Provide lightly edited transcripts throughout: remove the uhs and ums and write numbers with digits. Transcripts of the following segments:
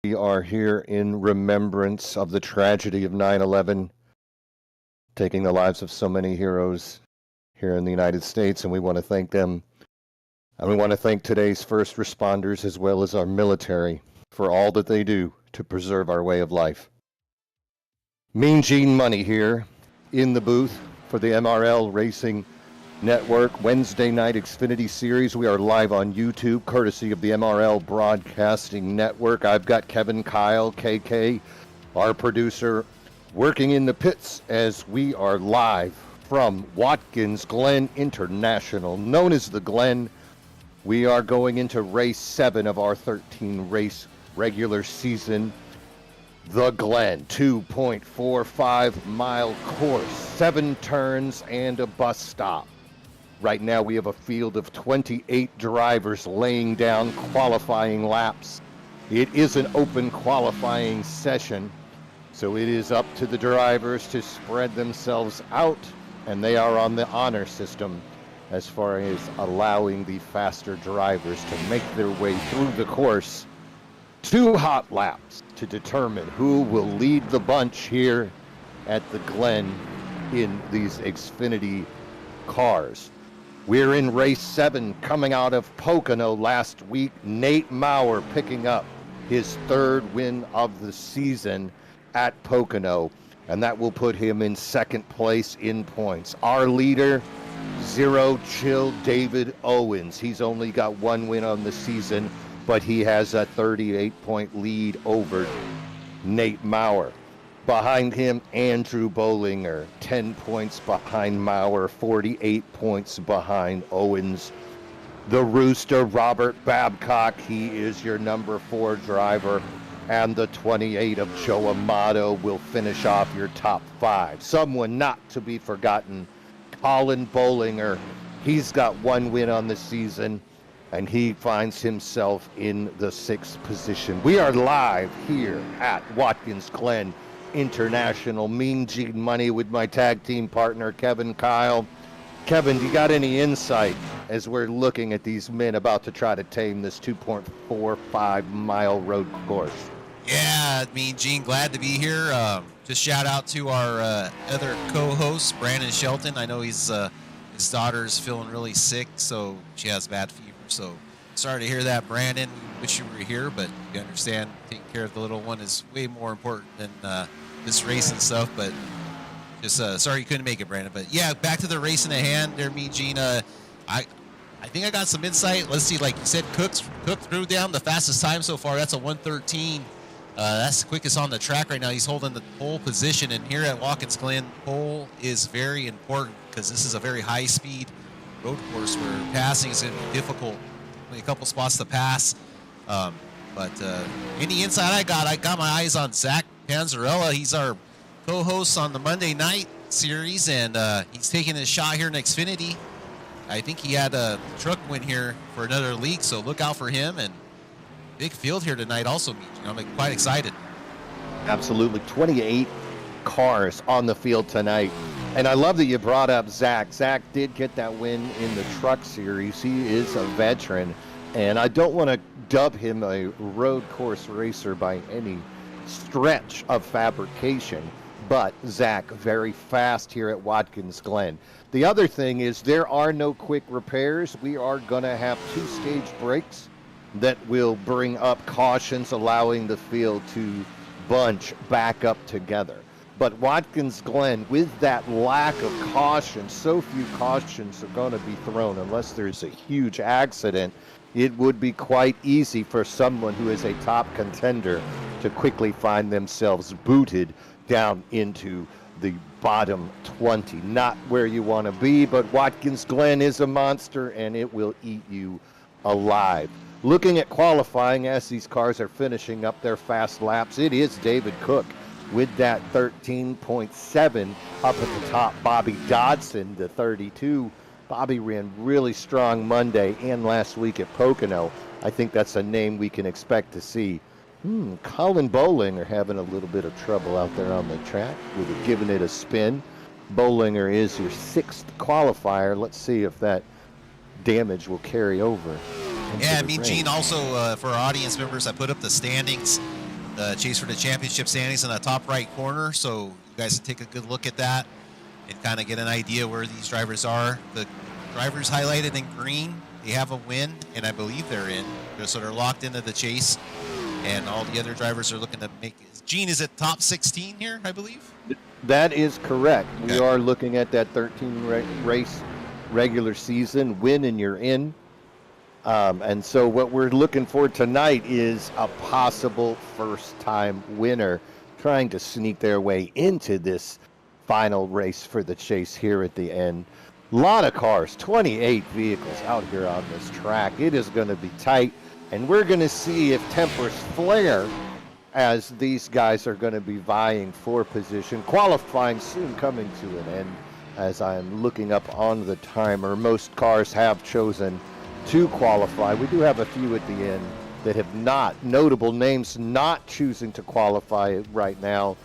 We are here in remembrance of the tragedy of 9/11, taking the lives of so many heroes here in the United States, and we want to thank them. And we want to thank today's first responders as well as our military for all that they do to preserve our way of life. Mean Gene Money here in the booth for the MRL Racing Network Wednesday night Xfinity Series. We are live on YouTube, courtesy of the MRL Broadcasting Network. I've got Kevin, Kyle, KK, our producer, working in the pits as we are live from Watkins Glen International, known as the Glen. We are going into race 7 of our 13-race regular season. The Glen, 2.45-mile course, 7 turns and a bus stop. Right now we have a field of 28 drivers laying down qualifying laps. It is an open qualifying session, so it is up to the drivers to spread themselves out, and they are on the honor system as far as allowing the faster drivers to make their way through the course. 2 hot laps to determine who will lead the bunch here at the Glen in these Xfinity cars. We're in race 7 coming out of Pocono last week. Nate Maurer picking up his 3rd win of the season at Pocono, and that will put him in 2nd place in points. Our leader, Zero Chill David Owens. He's only got 1 win on the season, but he has a 38-point lead over Nate Maurer. Behind him, Andrew Bollinger, 10 points behind Maurer, 48 points behind Owens. The Rooster, Robert Babcock, he is your number 4 driver, and the 28 of Joe Amato will finish off your top 5. Someone not to be forgotten, Colin Bollinger. He's got 1 win on the season, and he finds himself in the 6th position. We are live here at Watkins Glen International. Mean Gene Money with my tag team partner, Kevin Kyle. Kevin, do you got any insight as we're looking at these men about to try to tame this 2.45-mile road course? Yeah, Mean Gene, glad to be here. Just shout out to our other co-host, Brandon Shelton. I know his daughter's feeling really sick, so she has bad fever. So sorry to hear that, Brandon. Wish you were here, but you understand taking care of the little one is way more important than this race and stuff. But just sorry you couldn't make it, Brandon. But yeah, back to the race in the hand there, Mean Gene. I think I got some insight. Let's see, like you said, Cook threw down the fastest time so far. That's a 1:13. That's the quickest on the track right now. He's holding the pole position, and here at Watkins Glen, pole is very important because this is a very high-speed road course where passing is going to be difficult. Only a couple spots to pass. But any insight I got my eyes on Zach Panzarella. He's our co-host on the Monday night series, and he's taking his shot here in Xfinity. I think he had a truck win here for another league, so look out for him. And big field here tonight also, I'm quite excited. Absolutely. 28 cars on the field tonight. And I love that you brought up Zach. Zach did get that win in the truck series. He is a veteran, and I don't want to dub him a road course racer by any stretch of fabrication, but Zach, very fast here at Watkins Glen. The other thing is there are no quick repairs. We are going to have 2-stage breaks that will bring up cautions, allowing the field to bunch back up together. But Watkins Glen, with that lack of caution, so few cautions are going to be thrown unless there's a huge accident. it would be quite easy for someone who is a top contender to quickly find themselves booted down into the bottom 20. Not where you want to be, but Watkins Glen is a monster and it will eat you alive. Looking at qualifying as these cars are finishing up their fast laps, it is David Cook with that 13.7 up at the top. Bobby Dodson, the 32. Bobby ran really strong Monday and last week at Pocono. I think that's a name we can expect to see. Colin Bollinger having a little bit of trouble out there on the track with giving it a spin. Bollinger is your 6th qualifier. Let's see if that damage will carry over. Yeah, I mean, Gene, also for our audience members, I put up the standings, the chase for the championship standings in the top right corner, so you guys can take a good look at that and kind of get an idea where these drivers are. The drivers highlighted in green, they have a win, and I believe they're in. So they're locked into the chase, and all the other drivers are looking to make it. Gene, is it top 16 here, I believe? That is correct. Okay. We are looking at that 13 race regular season win, and you're in. And so what we're looking for tonight is a possible first-time winner trying to sneak their way into this final race for the chase here at the end. A lot of cars, 28 vehicles out here on this track. It is going to be tight, and we're going to see if tempers flare as these guys are going to be vying for position. Qualifying soon coming to an end as I'm looking up on the timer. Most cars have chosen to qualify. We do have a few at the end that have not. Notable names not choosing to qualify right now.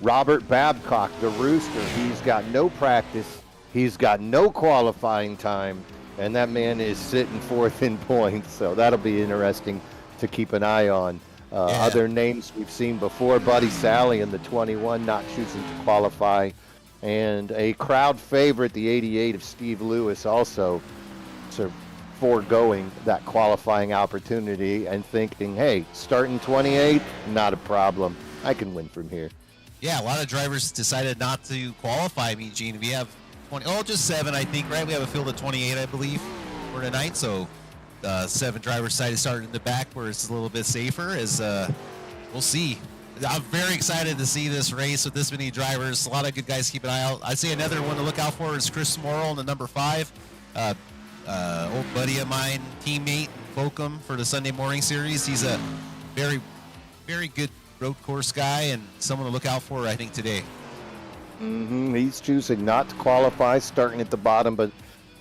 Robert Babcock, the Rooster, he's got no practice. He's got no qualifying time, and that man is sitting 4th in points, so that'll be interesting to keep an eye on. Other names we've seen before, Buddy Sally in the 21 not choosing to qualify, and a crowd favorite, the 88 of Steve Lewis, also foregoing that qualifying opportunity and thinking, hey, starting 28th, not a problem. I can win from here. Yeah, a lot of drivers decided not to qualify. I mean, Gene, we have just 7, I think, right? We have a field of 28, I believe, for tonight. So 7 drivers decided to start in the back where it's a little bit safer. As we'll see. I'm very excited to see this race with this many drivers. A lot of good guys keep an eye out. I'd say another one to look out for is Chris Morrill in the number 5. Old buddy of mine, teammate, Bochum for the Sunday morning series. He's a very, very good road course guy and someone to look out for, I think, today. He's choosing not to qualify, starting at the bottom, but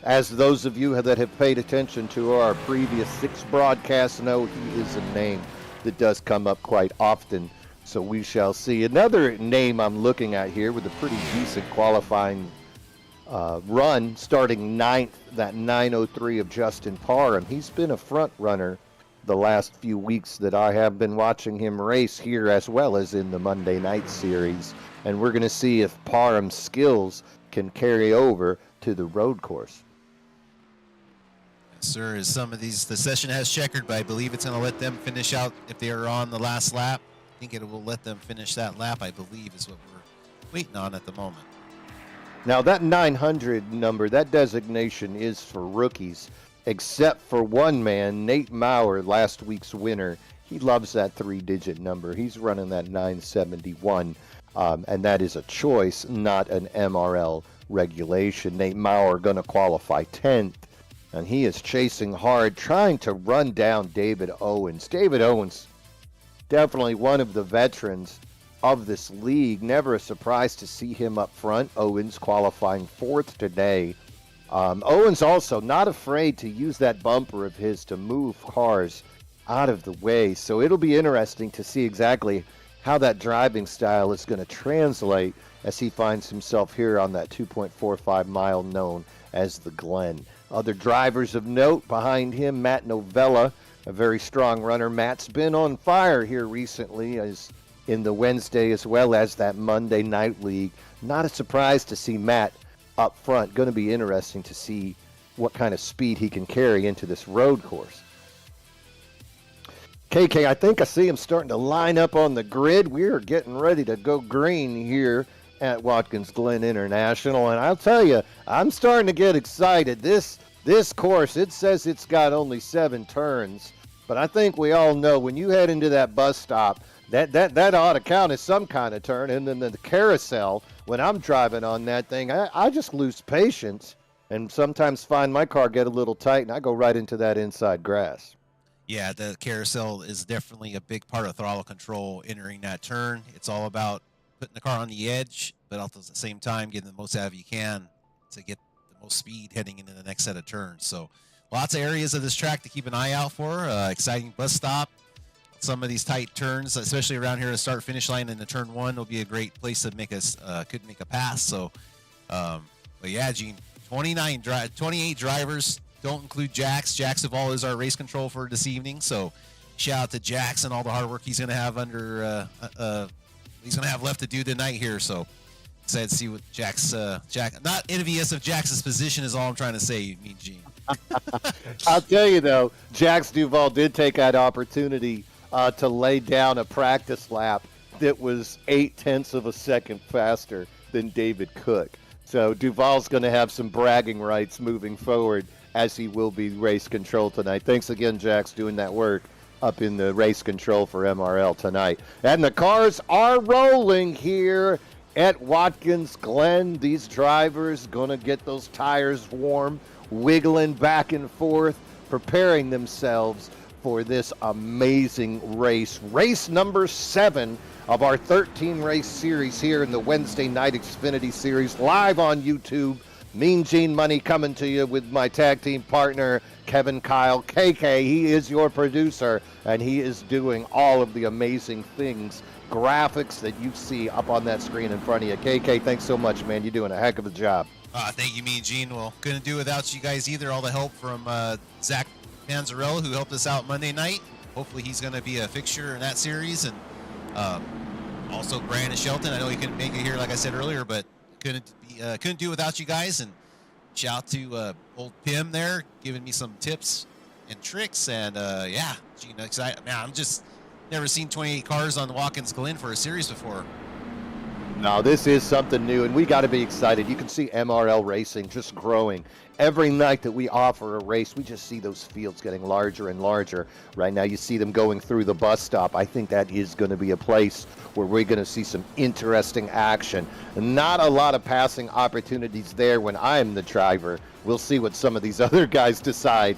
as those of you that have paid attention to our previous 6 broadcasts know, he is a name that does come up quite often, so we shall see. Another name I'm looking at here with a pretty decent qualifying run, starting 9th, that 9:03 of Justin Parham. He's been a front runner the last few weeks that I have been watching him race here as well as in the Monday night series. And we're going to see if Parham's skills can carry over to the road course. Yes, sir. As some of these, the session has checkered, but I believe it's going to let them finish out if they are on the last lap. I think it will let them finish that lap, I believe, is what we're waiting on at the moment. Now that 900 number, that designation is for rookies, except for one man, Nate Maurer, last week's winner. He loves that 3-digit number. He's running that 971, and that is a choice, not an MRL regulation. Nate Maurer going to qualify 10th, and he is chasing hard, trying to run down David Owens. David Owens, definitely one of the veterans of this league. Never a surprise to see him up front. Owens qualifying 4th today. Owens also not afraid to use that bumper of his to move cars out of the way. So it'll be interesting to see exactly how that driving style is going to translate as he finds himself here on that 2.45 mile known as the Glen. Other drivers of note behind him, Matt Novella, a very strong runner. Matt's been on fire here recently as in the Wednesday as well as that Monday night league. Not a surprise to see Matt up front. Going to be interesting to see what kind of speed he can carry into this road course. KK, I think I see him starting to line up on the grid. We're getting ready to go green here at Watkins Glen International, and I'll tell you, I'm starting to get excited. This This course, it says it's got only 7 turns, but I think we all know when you head into that bus stop, that ought to count as some kind of turn. And then the carousel, when I'm driving on that thing, I just lose patience and sometimes find my car get a little tight, and I go right into that inside grass. Yeah, the carousel is definitely a big part of throttle control entering that turn. It's all about putting the car on the edge, but also at the same time getting the most out of you can to get the most speed heading into the next set of turns. So lots of areas of this track to keep an eye out for. Exciting bus stop. Some of these tight turns, especially around here, the start finish line in the turn 1 will be a great place to make us could make a pass. So, but yeah, Gene, 28 drivers. Don't include Jax. Jax Duvall is our race control for this evening. So, shout out to Jax and all the hard work he's going to have he's going to have left to do tonight here. So, excited to see what Jack. Not envious of Jax's position is all I'm trying to say, Mean Gene. I'll tell you though, Jax Duvall did take that opportunity to lay down a practice lap that was 0.8 of a second faster than David Cook. So Duvall's going to have some bragging rights moving forward, as he will be race control tonight. Thanks again, Jax, doing that work up in the race control for MRL tonight. And the cars are rolling here at Watkins Glen. These drivers going to get those tires warm, wiggling back and forth, preparing themselves for this amazing race. Race number 7 of our 13-race series here in the Wednesday night Xfinity Series, live on YouTube. Mean Gene Money coming to you with my tag team partner, Kevin Kyle, KK. He is your producer, and he is doing all of the amazing things, graphics that you see up on that screen in front of you. KK, thanks so much, man. You're doing a heck of a job. Thank you, Mean Gene. Well, couldn't do without you guys either. All the help from Zach Panzarella, who helped us out Monday night. Hopefully he's going to be a fixture in that series. And also Brandon Shelton. I know he couldn't make it here, like I said earlier, but couldn't do without you guys. And shout out to old Pim there, giving me some tips and tricks. And yeah, Gene, excited. Man, I'm just never seen 28 cars on the Watkins Glen for a series before. No, this is something new, and we got to be excited. You can see MRL racing just growing. Every night that we offer a race, we just see those fields getting larger and larger. Right now, you see them going through the bus stop. I think that is going to be a place where we're going to see some interesting action. Not a lot of passing opportunities there when I'm the driver. We'll see what some of these other guys decide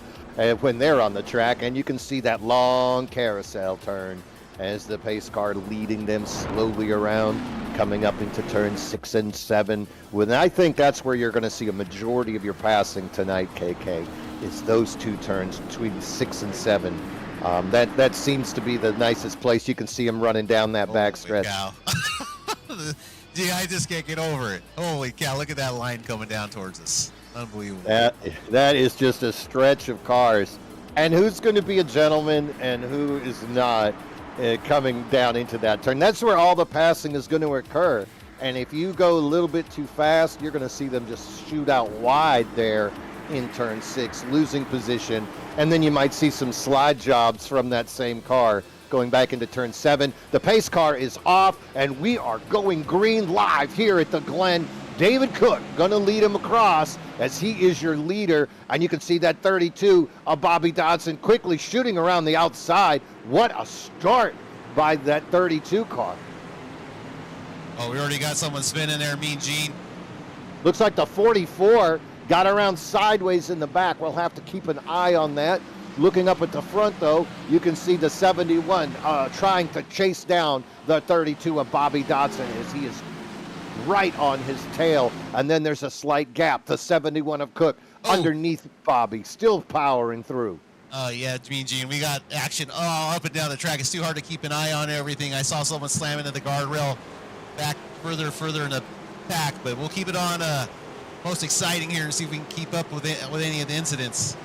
when they're on the track, and you can see that long carousel turn as the pace car leading them slowly around, coming up into turns 6 and 7. When I think that's where you're going to see a majority of your passing tonight, KK, is those 2 turns between 6 and 7. That seems to be the nicest place. You can see them running down that backstretch. Gee, I just can't get over it. Holy cow, look at that line coming down towards us. Unbelievable. That is just a stretch of cars. And who's going to be a gentleman and who is not? Coming down into that turn. That's where all the passing is going to occur. And if you go a little bit too fast, you're going to see them just shoot out wide there in turn 6, losing position. And then you might see some slide jobs from that same car going back into turn 7. The pace car is off, and we are going green live here at the Glen. David Cook going to lead him across as he is your leader. And you can see that 32 of Bobby Dodson quickly shooting around the outside. What a start by that 32 car. Oh, we already got someone spinning there, Mean Gene. Looks like the 44 got around sideways in the back. We'll have to keep an eye on that. Looking up at the front, though, you can see the 71 trying to chase down the 32 of Bobby Dodson as he is right on his tail. And then there's a slight gap. The 71 of Cook underneath Bobby, still powering through. Yeah, Mean Gene, we got action all up and down the track. It's too hard to keep an eye on everything. I saw someone slam into the guardrail back further in the pack, but we'll keep it on most exciting here and see if we can keep up with any of the incidents.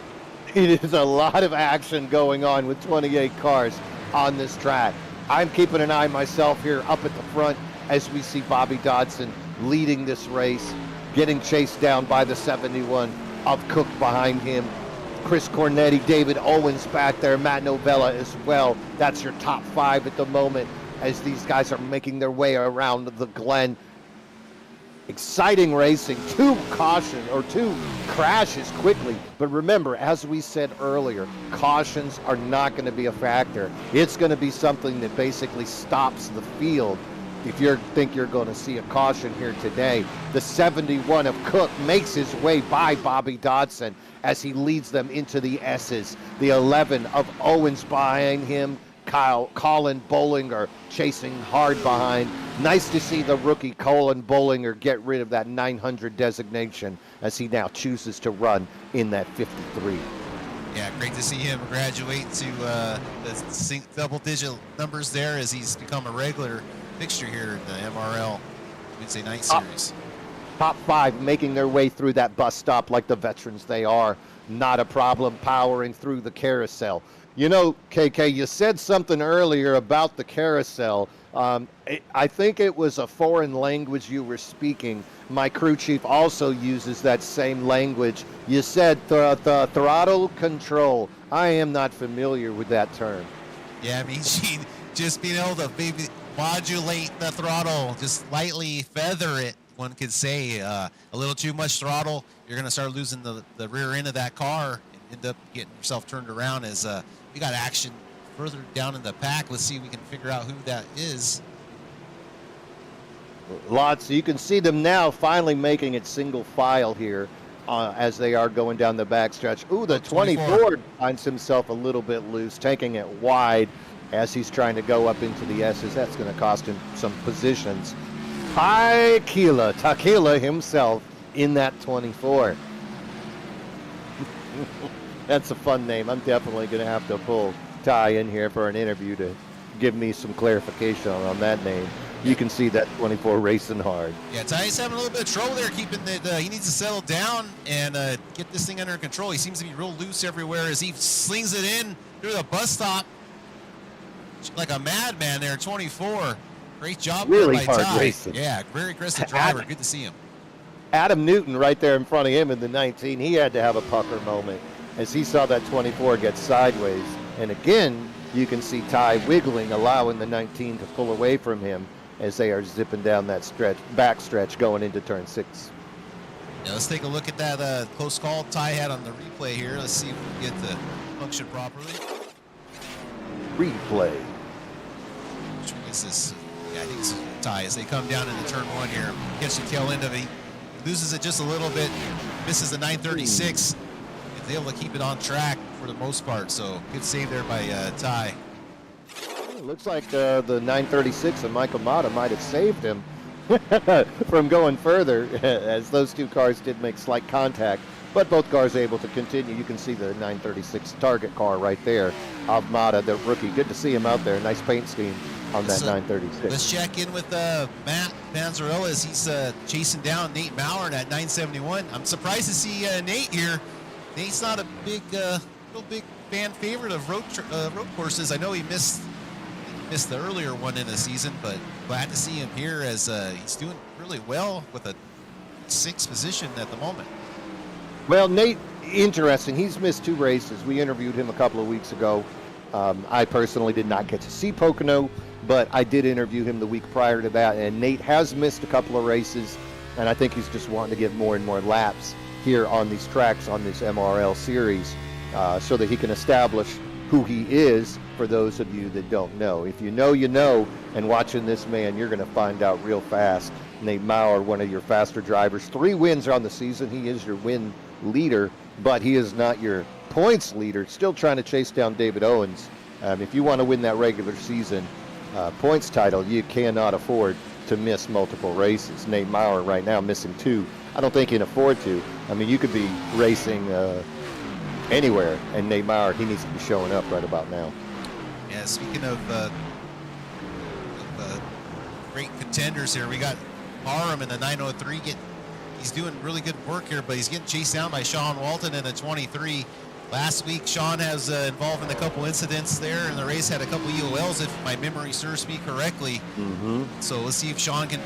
It is a lot of action going on with 28 cars on this track. I'm keeping an eye myself here up at the front as we see Bobby Dodson leading this race, getting chased down by the 71 of Cook behind him. Chris Cornetti, David Owens back there, Matt Novella as well. That's your top 5 at the moment as these guys are making their way around the Glen. Exciting racing, two crashes quickly. But remember, as we said earlier, cautions are not going to be a factor. It's going to be something that basically stops the field. If you think you're going to see a caution here today, the 71 of Cook makes his way by Bobby Dodson as he leads them into the S's. The 11 of Owens behind him. Colin Bollinger chasing hard behind. Nice to see the rookie Colin Bollinger get rid of that 900 designation as he now chooses to run in that 53. Yeah, great to see him graduate to the double-digit numbers there as he's become a regular fixture here in the MRL Wednesday Night Series. Top 5 making their way through that bus stop like the veterans they are. Not a problem powering through the carousel. You know, KK, you said something earlier about the carousel. I think it was a foreign language you were speaking. My crew chief also uses that same language. You said the throttle control. I am not familiar with that term. Yeah, I mean, just being able to maybe modulate the throttle, just lightly feather it, one could say. A little too much throttle, you're going to start losing the rear end of that car and end up getting yourself turned around as we got action further down in the pack. Let's see if we can figure out who that is. Lots. You can see them now finally making it single file here as they are going down the backstretch. Ooh, the 24 finds himself a little bit loose, taking it wide as he's trying to go up into the S's. That's going to cost him some positions. Tequila himself in that 24. That's a fun name. I'm definitely going to have to pull Ty in here for an interview to give me some clarification on that name. You can see that 24 racing hard. Yeah, Ty's having a little bit of trouble there, keeping it. He needs to settle down and get this thing under control. He seems to be real loose everywhere as he slings it in through the bus stop like a madman there. 24. Great job really by hard Ty. racing. Yeah, very aggressive driver. Good to see him. Adam Newton right there in front of him in the 19. He had to have a pucker moment as he saw that 24 get sideways. And again, you can see Ty wiggling, allowing the 19 to pull away from him as they are zipping down that back stretch going into turn 6. Yeah, let's take a look at that close call Ty had on the replay here. Let's see if we can get the function properly. Replay. Which one is this? Yeah, I think it's Ty as they come down into turn 1 here. Gets the tail end of it. He loses it just a little bit. Misses the 936. Is able to keep it on track for the most part. So good save there by Ty. It looks like the 936 of Michael Mata might have saved him from going further as those two cars did make slight contact, but both cars able to continue. You can see the 936 target car right there of Mata, the rookie. Good to see him out there. Nice paint scheme on that 936. Let's check in with Matt Panzarella as he's chasing down Nate Maurer at 971. I'm surprised to see Nate here. Nate's not a real big fan favorite of road courses. I know he missed the earlier one in the season, but glad to see him here as he's doing really well with a 6th position at the moment. Well, Nate, interesting. He's missed 2 races. We interviewed him a couple of weeks ago. I personally did not get to see Pocono, but I did interview him the week prior to that, and Nate has missed a couple of races, and I think he's just wanting to get more and more laps here on these tracks on this MRL series so that he can establish who he is for those of you that don't know. If you know, you know, and watching this man, you're going to find out real fast. Nate Maurer, one of your faster drivers. 3 wins on the season. He is your win leader, but he is not your points leader. Still trying to chase down David Owens. If you want to win that regular season points title, you cannot afford to miss multiple races. Nate Maurer right now missing 2. I don't think he can afford to. I mean, you could be racing anywhere, and Nate Maurer, he needs to be showing up right about now. Yeah, speaking of great contenders here, we got Parham in the 903. He's doing really good work here, but he's getting chased down by Sean Walton in the 23. Last week, Sean has involved in a couple incidents there, and the race had a couple EOLs, if my memory serves me correctly. Mm-hmm. So let's see if Sean can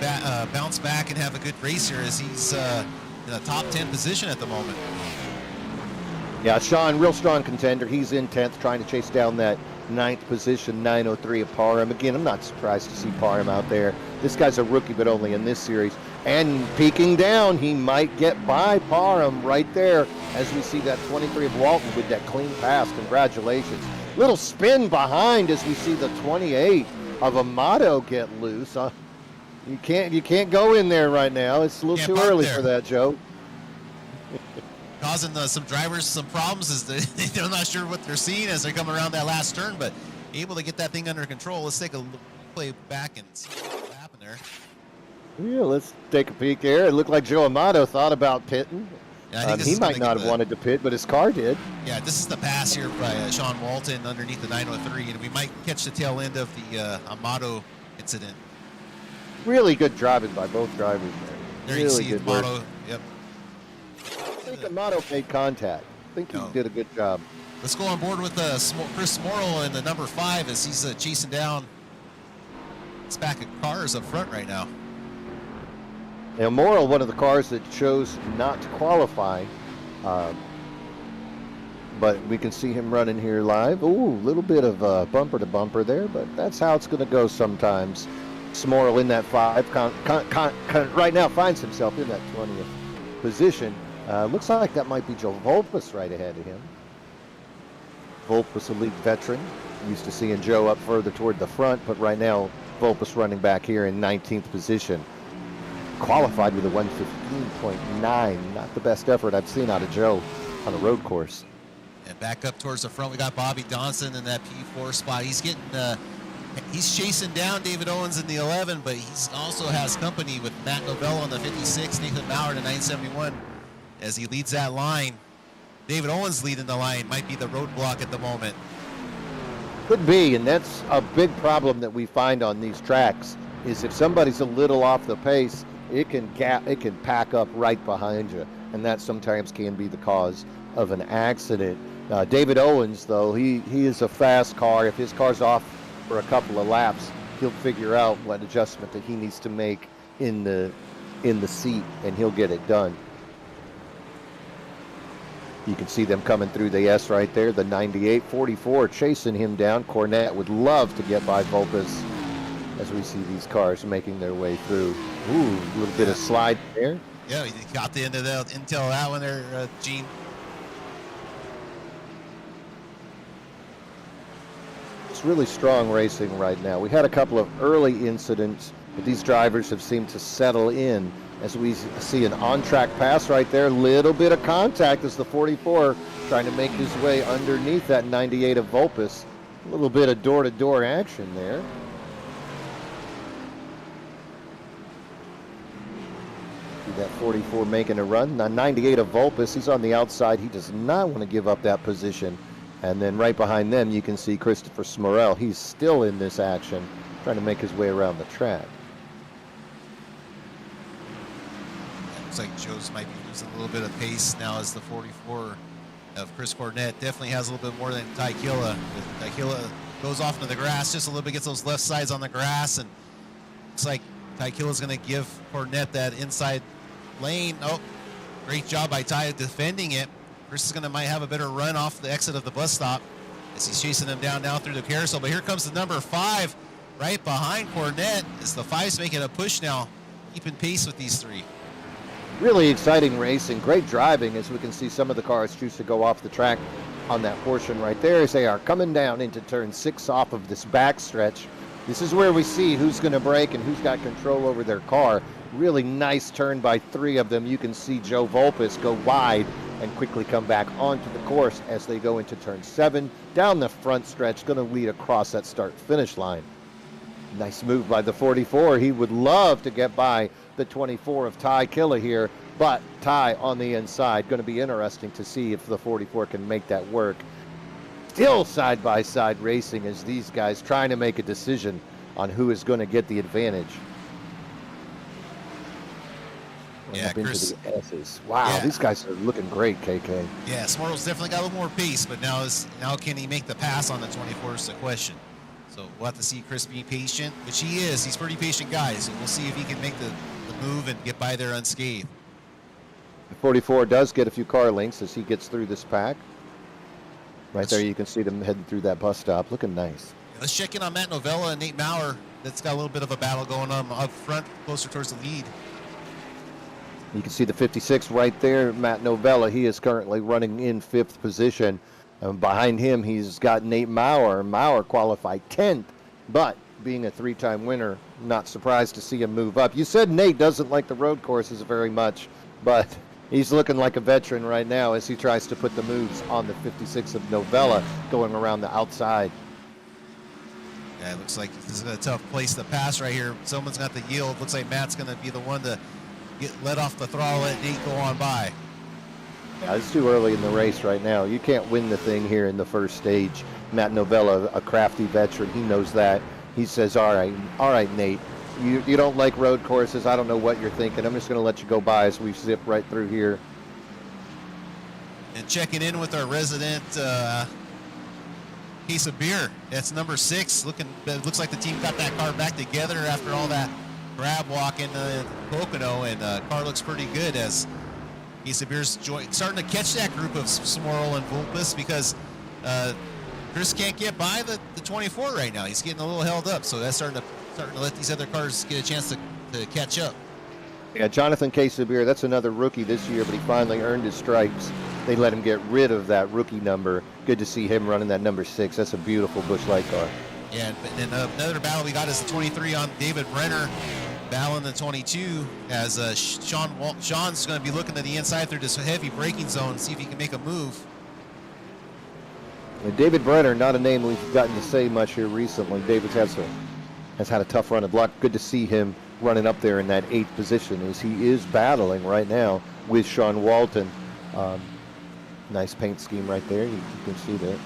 bounce back and have a good race here as he's in a top 10 position at the moment. Yeah, Sean, real strong contender. He's in 10th, trying to chase down that 9th position, 903 of Parham. Again, I'm not surprised to see Parham out there. This guy's a rookie, but only in this series. And peeking down, he might get by Parham right there as we see that 23 of Walton with that clean pass. Congratulations. Little spin behind as we see the 28 of Amato get loose. You can't go in there right now. It's a little too early for that, Joe. Causing some drivers some problems as they're not sure what they're seeing as they come around that last turn, but able to get that thing under control. Let's take a play back and see what happened there. Yeah, let's take a peek here. It looked like Joe Amato thought about pitting. Yeah, he might not have wanted to pit, but his car did. Yeah, this is the pass here by Sean Walton underneath the 903, and we might catch the tail end of the Amato incident. Really good driving by both drivers there. There really you see Amato. Yep. I think Amato made contact. I think he did a good job. Let's go on board with Chris Morrill in the number 5 as he's chasing down this pack of cars up front right now. Now, Morrill, one of the cars that chose not to qualify, but we can see him running here live. Ooh, a little bit of bumper to bumper there, but that's how it's going to go sometimes. Morrill in that 5 right now finds himself in that 20th position. Looks like that might be Joe Volpus right ahead of him. Volpus, a league veteran. Used to seeing Joe up further toward the front, but right now Volpus running back here in 19th position. Qualified with a 115.9. Not the best effort I've seen out of Joe on a road course. And back up towards the front, we got Bobby Donson in that P4 spot. He's getting, he's chasing down David Owens in the 11, but he also has company with Matt Novello in the 56, Nathan Bauer in the 971 as he leads that line. David Owens leading the line, might be the roadblock at the moment. Could be, and that's a big problem that we find on these tracks, is if somebody's a little off the pace, it can pack up right behind you, and that sometimes can be the cause of an accident. David Owens, though, he is a fast car. If his car's off for a couple of laps, he'll figure out what adjustment that he needs to make in the seat, and he'll get it done. You can see them coming through the S right there, the 98, 44 chasing him down. Cornette would love to get by Volpus as we see these cars making their way through. Ooh, a little bit of slide there. Yeah, you got the end of the intel of that one there, Gene. It's really strong racing right now. We had a couple of early incidents, but these drivers have seemed to settle in as we see an on-track pass right there. Little bit of contact as the 44 trying to make his way underneath that 98 of Volpus. A little bit of door-to-door action there. See that 44 making a run. Now 98 of Volpus, he's on the outside. He does not want to give up that position. And then right behind them, you can see Christopher Smorell. He's still in this action, trying to make his way around the track. Looks like Joe's might be losing a little bit of pace now as the 44 of Chris Cornette definitely has a little bit more than Ty Killa. Ty Killa goes off into the grass just a little bit, gets those left sides on the grass, and looks like Ty Killa's going to give Cornette that inside lane. Oh, great job by Ty defending it. Chris is might have a better run off the exit of the bus stop as he's chasing them down through the carousel. But here comes the number 5 right behind Cornette as the 5's making a push now, keeping pace with these 3. Really exciting racing, great driving as we can see some of the cars choose to go off the track on that portion right there as they are coming down into turn 6 off of this back stretch. This is where we see who's going to brake and who's got control over their car. Really nice turn by 3 of them. You can see Joe Volpus go wide and quickly come back onto the course as they go into turn 7. Down the front stretch, going to lead across that start-finish line. Nice move by the 44. He would love to get by the 24 of Ty Killa here, but Ty on the inside. Going to be interesting to see if the 44 can make that work. Still side-by-side racing as these guys trying to make a decision on who is going to get the advantage. Yeah, Chris. Wow, yeah. These guys are looking great, KK. Yeah, Smortle's definitely got a little more pace, but now can he make the pass on the 24 is the question. So we'll have to see Chris be patient, which he is. He's a pretty patient guy, so we'll see if he can make the move and get by there unscathed. The 44 does get a few car links as he gets through this pack. Right there, you can see them heading through that bus stop, looking nice. Let's check in on Matt Novella and Nate Maurer. That's got a little bit of a battle going on up front, closer towards the lead. You can see the 56 right there, Matt Novella. He is currently running in 5th position. Behind him, he's got Nate Maurer. Maurer qualified 10th, but being a 3-time winner, not surprised to see him move up. You said Nate doesn't like the road courses very much, but he's looking like a veteran right now as he tries to put the moves on the 56 of Novella going around the outside. Yeah, it looks like this is a tough place to pass right here. Someone's got the yield. Looks like Matt's going to be the one to get let off the throttle, let Nate go on by. Yeah, it's too early in the race right now. You can't win the thing here in the first stage. Matt Novella, a crafty veteran, he knows that. He says, all right, Nate, you don't like road courses. I don't know what you're thinking. I'm just going to let you go by as we zip right through here. And checking in with our resident case of beer. That's number 6. It looks like the team got that car back together after all that grab walk in Pocono, and car looks pretty good as Case of Beer's starting to catch that group of Smorl and Vulpus, because Chris can't get by the 24 right now. He's getting a little held up, so that's starting to let these other cars get a chance to catch up. Yeah, Jonathan Quesabeer, that's another rookie this year, but he finally earned his stripes. They let him get rid of that rookie number. Good to see him running that number 6. That's a beautiful Busch Light car. Yeah, and another battle we got is the 23 on David Brenner, battling the 22 as Sean's going to be looking to the inside through this heavy braking zone, see if he can make a move. David Brenner, not a name we've gotten to say much here recently. David has had a tough run of luck. Good to see him running up there in that 8th position as he is battling right now with Sean Walton. Nice paint scheme right there. You can see the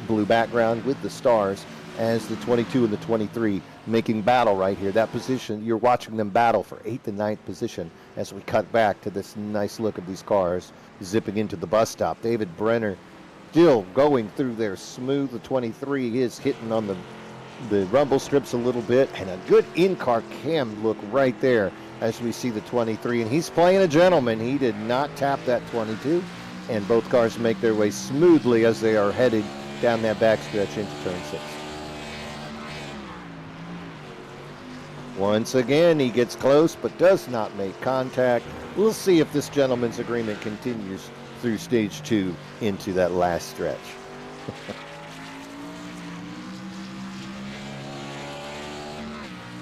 blue background with the stars as the 22 and the 23 making battle right here. That position, you're watching them battle for 8th and 9th position as we cut back to this nice look of these cars zipping into the bus stop. David Brenner still going through there smooth. The 23 is hitting on the rumble strips a little bit, and a good in-car cam look right there as we see the 23, and he's playing a gentleman. He did not tap that 22, and both cars make their way smoothly as they are headed down that backstretch into turn 6. Once again, he gets close but does not make contact. We'll see if this gentleman's agreement continues through stage 2 into that last stretch.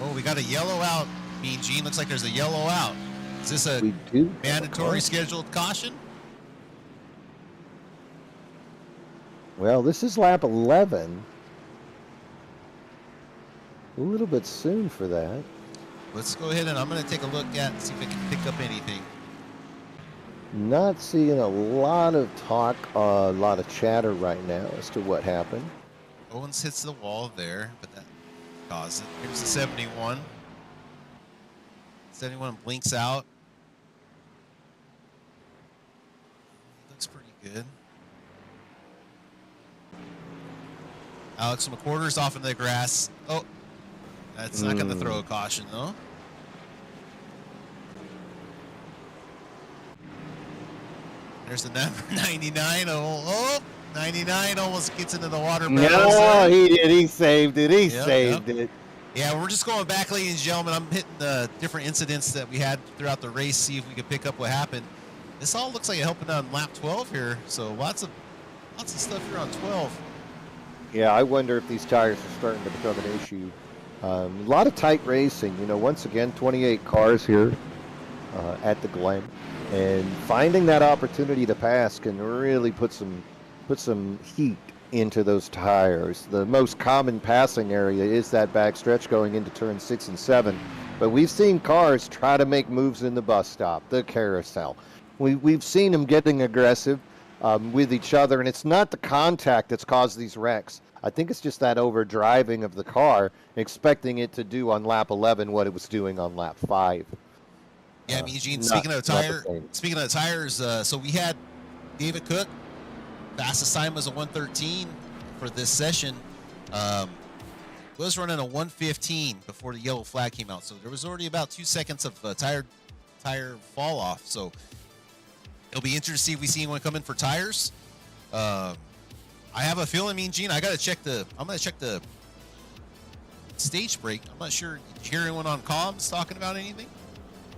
Oh, we got a yellow out, Mean Gene. Looks like there's a yellow out. Is this a mandatory scheduled caution? Well, this is lap 11. A little bit soon for that. Let's go ahead and I'm going to take a look at and see if I can pick up anything. Not seeing a lot of talk, a lot of chatter right now as to what happened. Owens hits the wall there, but that caused it. Here's the 71. 71 blinks out. Looks pretty good. Alex McWhorter's off in the grass. Oh, that's not going to throw a caution, though. There's the number 99. Oh, 99 almost gets into the water. No, he did. He saved it. He saved it. Yeah, we're just going back, ladies and gentlemen. I'm hitting the different incidents that we had throughout the race, see if we could pick up what happened. This all looks like it helping on lap 12 here, so lots of stuff here on 12. Yeah, I wonder if these tires are starting to become an issue. A lot of tight racing. You know, once again, 28 cars here at the Glen, and finding that opportunity to pass can really put some heat into those tires. The most common passing area is that back stretch going into turn 6 and 7, but we've seen cars try to make moves in the bus stop, the carousel. We've seen them getting aggressive with each other, and it's not the contact that's caused these wrecks. I think it's just that over driving of the car, expecting it to do on lap 11 what it was doing on lap 5. Yeah, I mean, Eugene, speaking of the tires, so we had David Cook, fastest time was a 113 for this session. Was running a 115 before the yellow flag came out, so there was already about 2 seconds of tire fall off. So it'll be interesting to see if we see anyone come in for tires. I have a feeling, Mean Gene, I'm gonna check the stage break. I'm not sure. Did you hear anyone on comms talking about anything?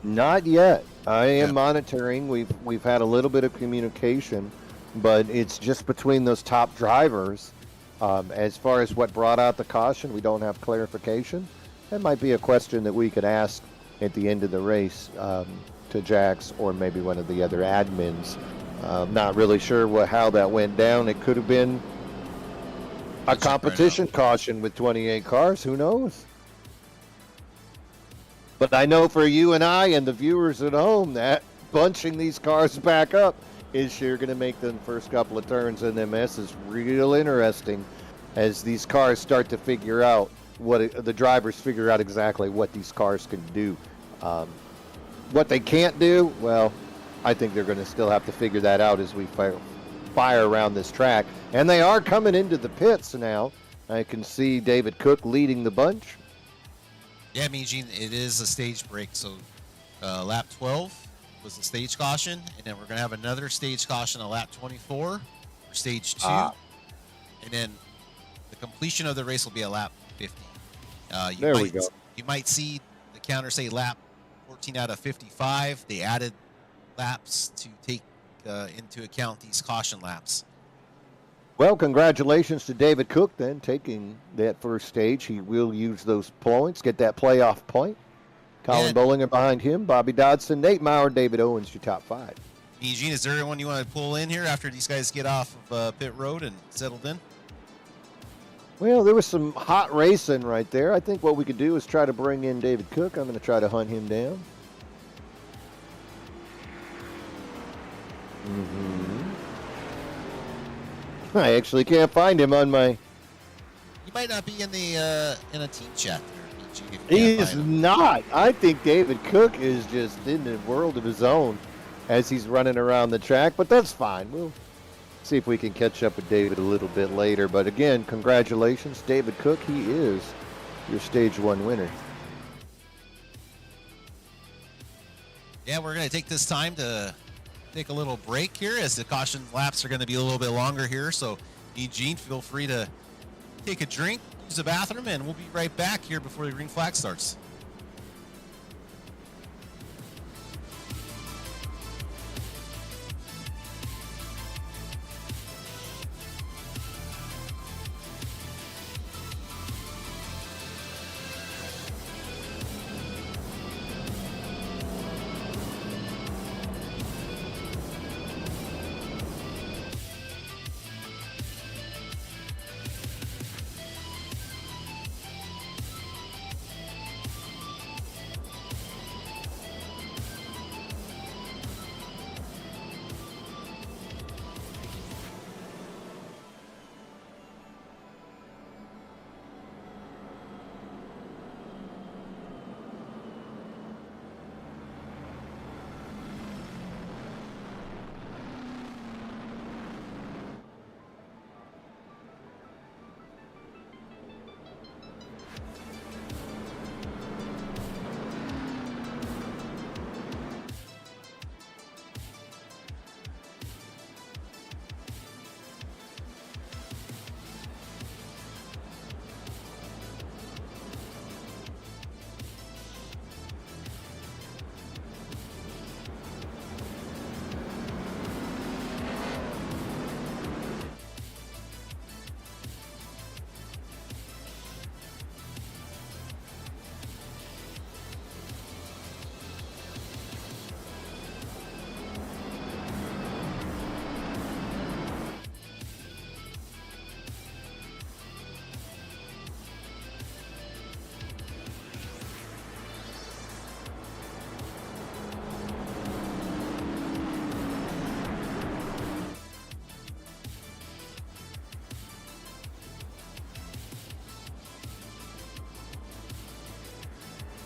Not yet. I am Yeah. monitoring. We've had a little bit of communication, but it's just between those top drivers. As far as what brought out the caution, we don't have clarification. That might be a question that we could ask at the end of the race to Jax or maybe one of the other admins. Not really sure how that went down. It could have been a Check right now. competition caution with 28 cars. Who knows? But I know for you and I and the viewers at home that bunching these cars back up is sure going to make the first couple of turns in MS is real interesting as these cars start to figure out the drivers figure out exactly what these cars can do. What they can't do, well, I think they're going to still have to figure that out as we fire around this track. And they are coming into the pits now. I can see David Cook leading the bunch. Yeah, I mean, Gene, it is a stage break. So lap 12 was the stage caution, and then we're going to have another stage caution on lap 24 for stage 2. And then the completion of the race will be at lap 50. We go. You might see the counter say lap 14 out of 55. They added laps to take into account these caution laps. Well, congratulations to David Cook then, taking that first stage. He will use those points, get that playoff point. Colin Bollinger behind him, Bobby Dodson, Nate Maurer, David Owens, your top 5. Eugene, is there anyone you want to pull in here after these guys get off of pit road and settled in? Well, there was some hot racing right there. I think what we could do is try to bring in David Cook. I'm going to try to hunt him down. I actually can't find him on my... He might not be in the in a team chat there. He is not. I think David Cook is just in a world of his own as he's running around the track, but that's fine. We'll see if we can catch up with David a little bit later. But again, congratulations, David Cook. He is your Stage 1 winner. Yeah, we're going to take this time to take a little break here as the caution laps are going to be a little bit longer here. So, Eugene, feel free to take a drink, use the bathroom, and we'll be right back here before the green flag starts.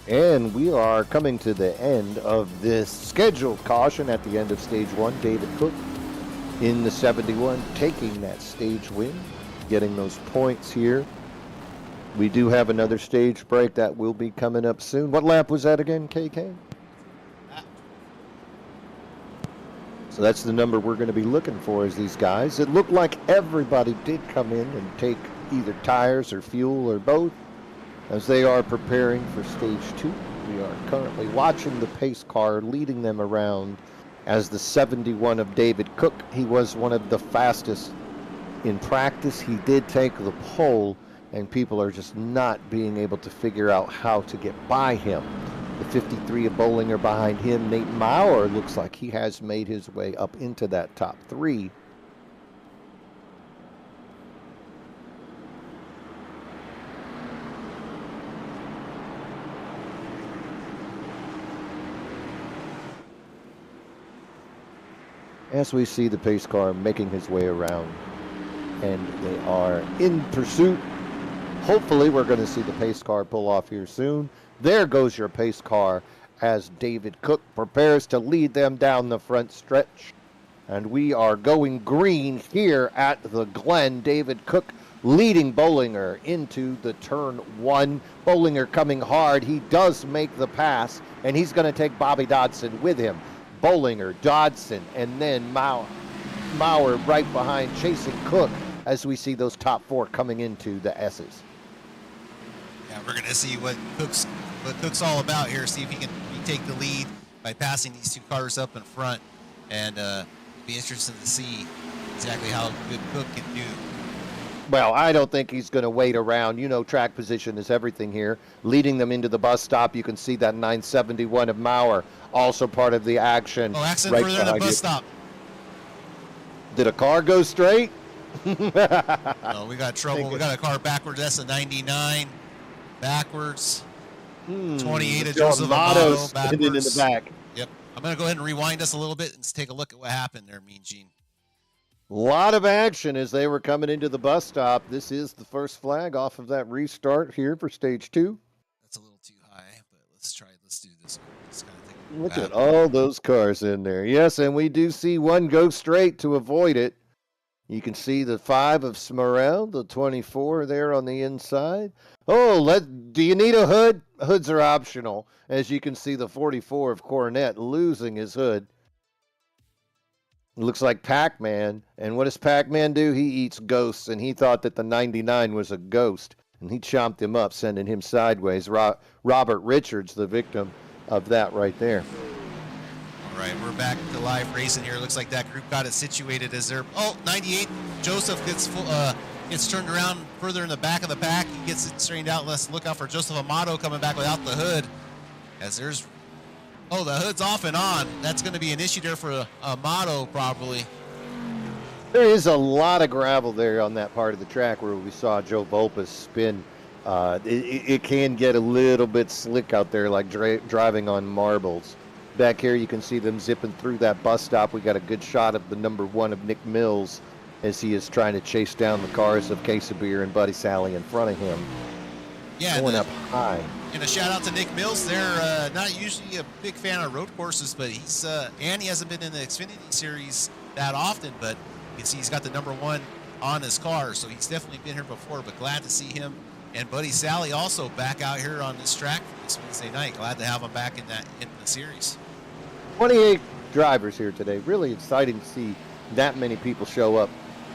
And we are coming to the end of this scheduled caution at the end of Stage 1. David Cook in the 71, taking that stage win, getting those points here. We do have another stage break that will be coming up soon. What lap was that again, KK? So that's the number we're going to be looking for as these guys. It looked like everybody did come in and take either tires or fuel or both, as they are preparing for Stage 2. We are currently watching the pace car leading them around as the 71 of David Cook. He was one of the fastest in practice. He did take the pole, and people are just not being able to figure out how to get by him. The 53 of Bollinger behind him. Nate Maurer looks like he has made his way up into that top three. As we see the pace car making his way around, and they are in pursuit. Hopefully we're going to see the pace car pull off here soon. There goes your pace car as David Cook prepares to lead them down the front stretch. And we are going green here at the Glen. David Cook leading Bollinger into the turn one. Bollinger coming hard. He does make the pass, and he's going to take Bobby Dodson with him. Bollinger, Dodson, and then Maurer right behind, chasing Cook as we see those top four coming into the S's. Yeah, we're going to see what Cook's all about here. See if he can retake the lead by passing these two cars up in front, and be interesting to see exactly how good Cook can do. Well, I don't think he's going to wait around. You know, track position is everything here. Leading them into the bus stop, you can see that 971 of Maurer, also part of the action. Oh, accident further than the bus stop. Did a car go straight? No, we got trouble. We got a car backwards. That's a 99. Backwards. 28 of Joseph Amato backwards. In the back. Yep. I'm going to go ahead and rewind us a little bit and take a look at what happened there, Mean Gene. A lot of action as they were coming into the bus stop. This is the first flag off of that restart here for stage two. That's a little too high, but let's do this. Just kind of take Look at all those cars in there. Yes, and we do see one go straight to avoid it. You can see the 5 of Smurrell, the 24 there on the inside. Oh, do you need a hood? Hoods are optional. As you can see, the 44 of Cornette losing his hood. Looks like Pac-Man. And what does Pac-Man do? He eats ghosts, and he thought that the 99 was a ghost. And he chomped him up, sending him sideways. Robert Richards, the victim of that right there. All right, we're back to live racing here. Looks like that group got it situated as they're... Oh, 98. Joseph gets turned around further in the back of the pack. He gets it straightened out. Let's look out for Joseph Amato coming back without the hood. As there's... Oh, the hood's off and on. That's going to be an issue there for Amato, probably. There is a lot of gravel there on that part of the track where we saw Joe Volpus spin. It can get a little bit slick out there, like driving on marbles. Back here, you can see them zipping through that bus stop. We got a good shot of the number 1 of Nick Mills as he is trying to chase down the cars of Quesabeer and Buddy Sally in front of him. Yeah, going up high. And a shout out to Nick Mills. They're not usually a big fan of road courses, but he hasn't been in the Xfinity series that often, but you can see he's got the number 1 on his car, so he's definitely been here before, but glad to see him. And Buddy Sally also back out here on this track this Wednesday night. Glad to have him back in the series. 28 drivers here today. Really exciting to see that many people show up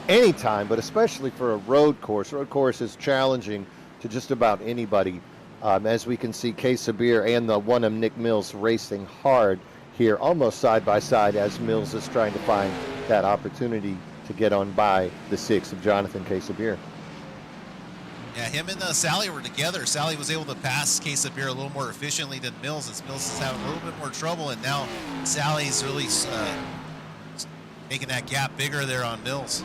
anytime, but especially for a road course. Road course is challenging to just about anybody. As we can see, Quesabeer and the 1 of Nick Mills racing hard here, almost side by side, as Mills is trying to find that opportunity to get on by the 6 of Jonathan Quesabeer. Yeah, him and Sally were together. Sally was able to pass Quesabeer a little more efficiently than Mills, as Mills is having a little bit more trouble, and now Sally's really making that gap bigger there on Mills.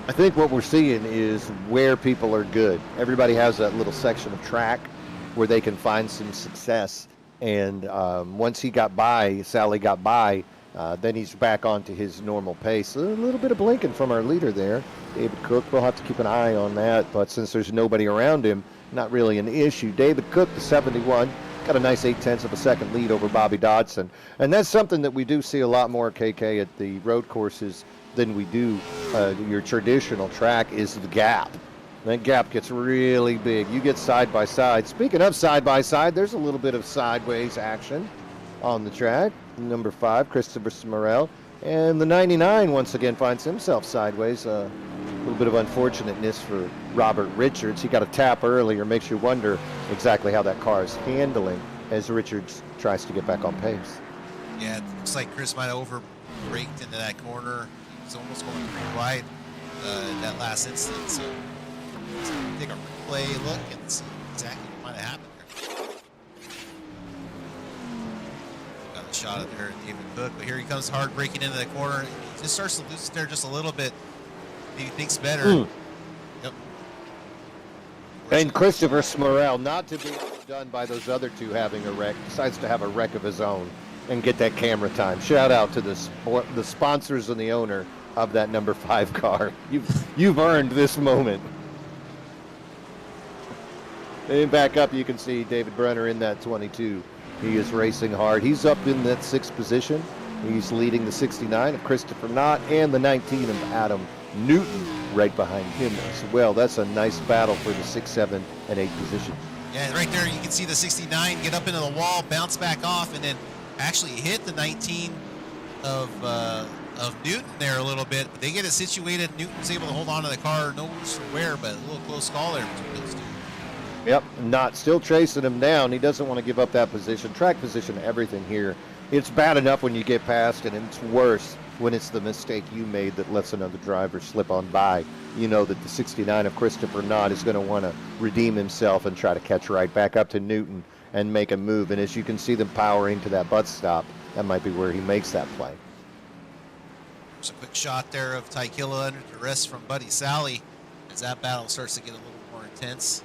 I think what we're seeing is where people are good. Everybody has that little section of track where they can find some success. And once he got by, Sally got by, then he's back onto his normal pace. A little bit of blinking from our leader there, David Cook. We'll have to keep an eye on that. But since there's nobody around him, not really an issue. David Cook, the 71, got a nice 0.8 of a second lead over Bobby Dodson. And that's something that we do see a lot more, KK, at the road courses than we do your traditional track, is the gap. That gap gets really big. You get side by side. Speaking of side by side, there's a little bit of sideways action on the track. Number 5, Christopher Smurrell. And the 99 once again finds himself sideways. A little bit of unfortunateness for Robert Richards. He got a tap earlier. Makes you wonder exactly how that car is handling as Richards tries to get back on pace. Yeah, it looks like Chris might have over-braked into that corner. He was almost going pretty wide that last instant. So let's take a replay look and see exactly what might have happened there. Got a shot of there, David Cook, but here he comes hard breaking into the corner. He just starts to lose it there just a little bit. He thinks better. Yep. And Christopher Smurrell, not to be done by those other two having a wreck, decides to have a wreck of his own and get that camera time. Shout out to the sponsors and the owner of that number 5 car. You've earned this moment. And back up, you can see David Brenner in that 22. He is racing hard. He's up in that 6th position. He's leading the 69 of Christopher Knott and the 19 of Adam Newton right behind him as well. That's a nice battle for the 6, 7, and 8 position. Yeah, right there you can see the 69 get up into the wall, bounce back off, and then actually hit the 19 of Newton there a little bit. But they get it situated. Newton's able to hold on to the car. No one's where, but a little close call there between those two. Yep, Knott still chasing him down. He doesn't want to give up that position. Track position, everything here. It's bad enough when you get past, and it's worse when it's the mistake you made that lets another driver slip on by. You know that the 69 of Christopher Knott is going to want to redeem himself and try to catch right back up to Newton and make a move. And as you can see them powering to that butt stop, that might be where he makes that play. There's a quick shot there of Tykilla under duress from Buddy Sally as that battle starts to get a little more intense.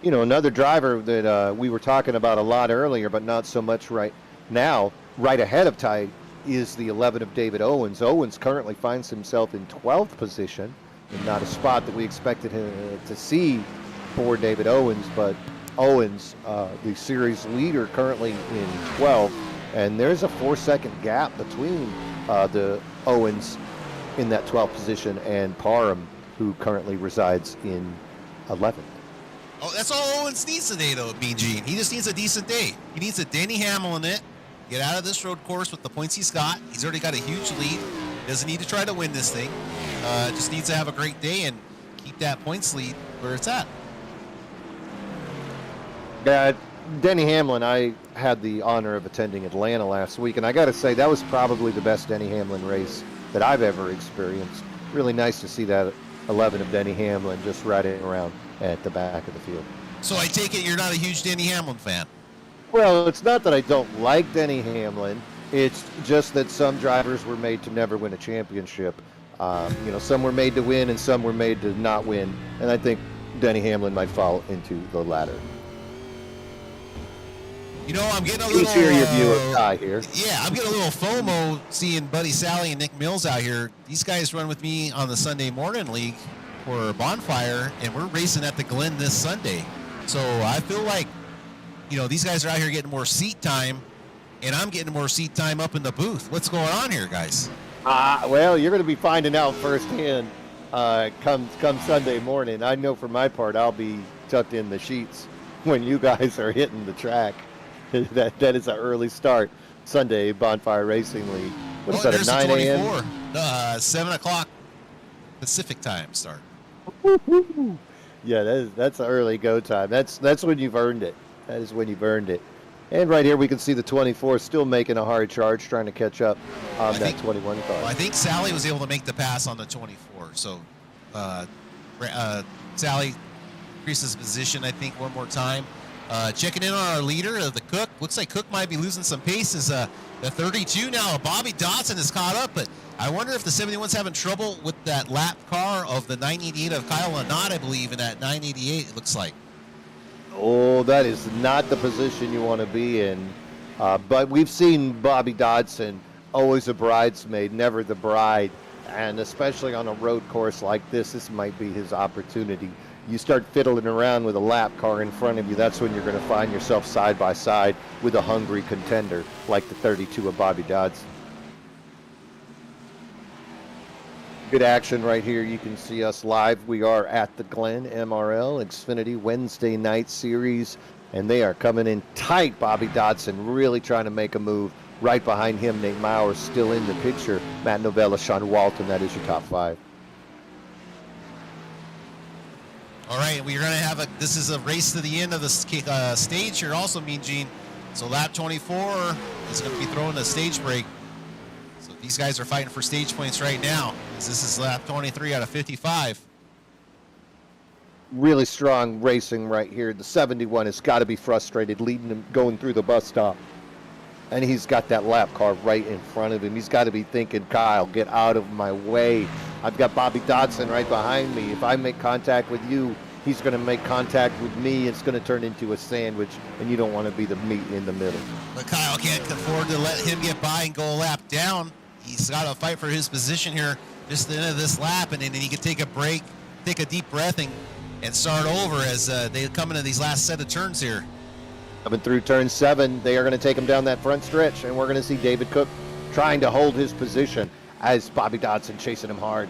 You know, another driver that we were talking about a lot earlier, but not so much right now, right ahead of Ty, is the 11 of David Owens. Owens currently finds himself in 12th position, and not a spot that we expected him to see for David Owens, but Owens, the series leader, currently in 12th, and there's a 4-second gap between the Owens in that 12th position and Parham, who currently resides in 11th. Oh, that's all Owens needs today, though, Mean Gene. He just needs a decent day. He needs a Denny Hamlin it, get out of this road course with the points he's got. He's already got a huge lead. Doesn't need to try to win this thing. Just needs to have a great day and keep that points lead where it's at. Denny Hamlin, I had the honor of attending Atlanta last week, and I got to say that was probably the best Denny Hamlin race that I've ever experienced. Really nice to see that 11 of Denny Hamlin just riding around at the back of the field. So I take it you're not a huge Denny Hamlin fan? Well, it's not that I don't like Denny Hamlin. It's just that some drivers were made to never win a championship. You know, some were made to win and some were made to not win. And I think Denny Hamlin might fall into the latter. You know, I'm getting a little... Let's hear your view of Ty here. Yeah, I'm getting a little FOMO seeing Buddy Sally and Nick Mills out here. These guys run with me on the Sunday Morning League for Bonfire, and we're racing at the Glen this Sunday. So I feel like, you know, these guys are out here getting more seat time, and I'm getting more seat time up in the booth. What's going on here, guys? Well, you're going to be finding out firsthand come Sunday morning. I know for my part, I'll be tucked in the sheets when you guys are hitting the track. That is an early start. Sunday Bonfire Racing League. What is that, at 9 a.m.? 7 o'clock Pacific time start. Yeah, that's an early go time. That's when you've earned it. That is when you've earned it. And right here we can see the 24 still making a hard charge, trying to catch up on that 21 car. Well, I think Sally was able to make the pass on the 24. So Sally increases position, I think, one more time. Checking in on our leader, the Cook. Looks like Cook might be losing some pace. Is the 32 now. Bobby Dodson is caught up, but I wonder if the 71's having trouble with that lap car of the 988 of Kyle Lynott, I believe, in that 988, it looks like. Oh, that is not the position you want to be in. But we've seen Bobby Dodson, always a bridesmaid, never the bride. And especially on a road course like this might be his opportunity. You start fiddling around with a lap car in front of you, that's when you're going to find yourself side by side with a hungry contender like the 32 of Bobby Dodson. Good action right here. You can see us live. We are at the Glen MRL Xfinity Wednesday night series, and they are coming in tight. Bobby Dodson really trying to make a move. Right behind him, Nate Maurer still in the picture. Matt Novella, Sean Walton, that is your top five. All right, we're going to have this is a race to the end of the stage here also, Mean Gene. So lap 24 is going to be throwing the stage break. So these guys are fighting for stage points right now. This is lap 23 out of 55. Really strong racing right here. The 71 has got to be frustrated leading him, going through the bus stop. And he's got that lap car right in front of him. He's got to be thinking, Kyle, get out of my way. I've got Bobby Dodson right behind me. If I make contact with you, he's going to make contact with me. It's going to turn into a sandwich, and you don't want to be the meat in the middle. But Kyle can't afford to let him get by and go a lap down. He's got to fight for his position here just at the end of this lap, and then he can take a break, take a deep breath, and start over as they come into these last set of turns here. Coming through turn 7, they are going to take him down that front stretch, and we're going to see David Cook trying to hold his position as Bobby Dodson chasing him hard.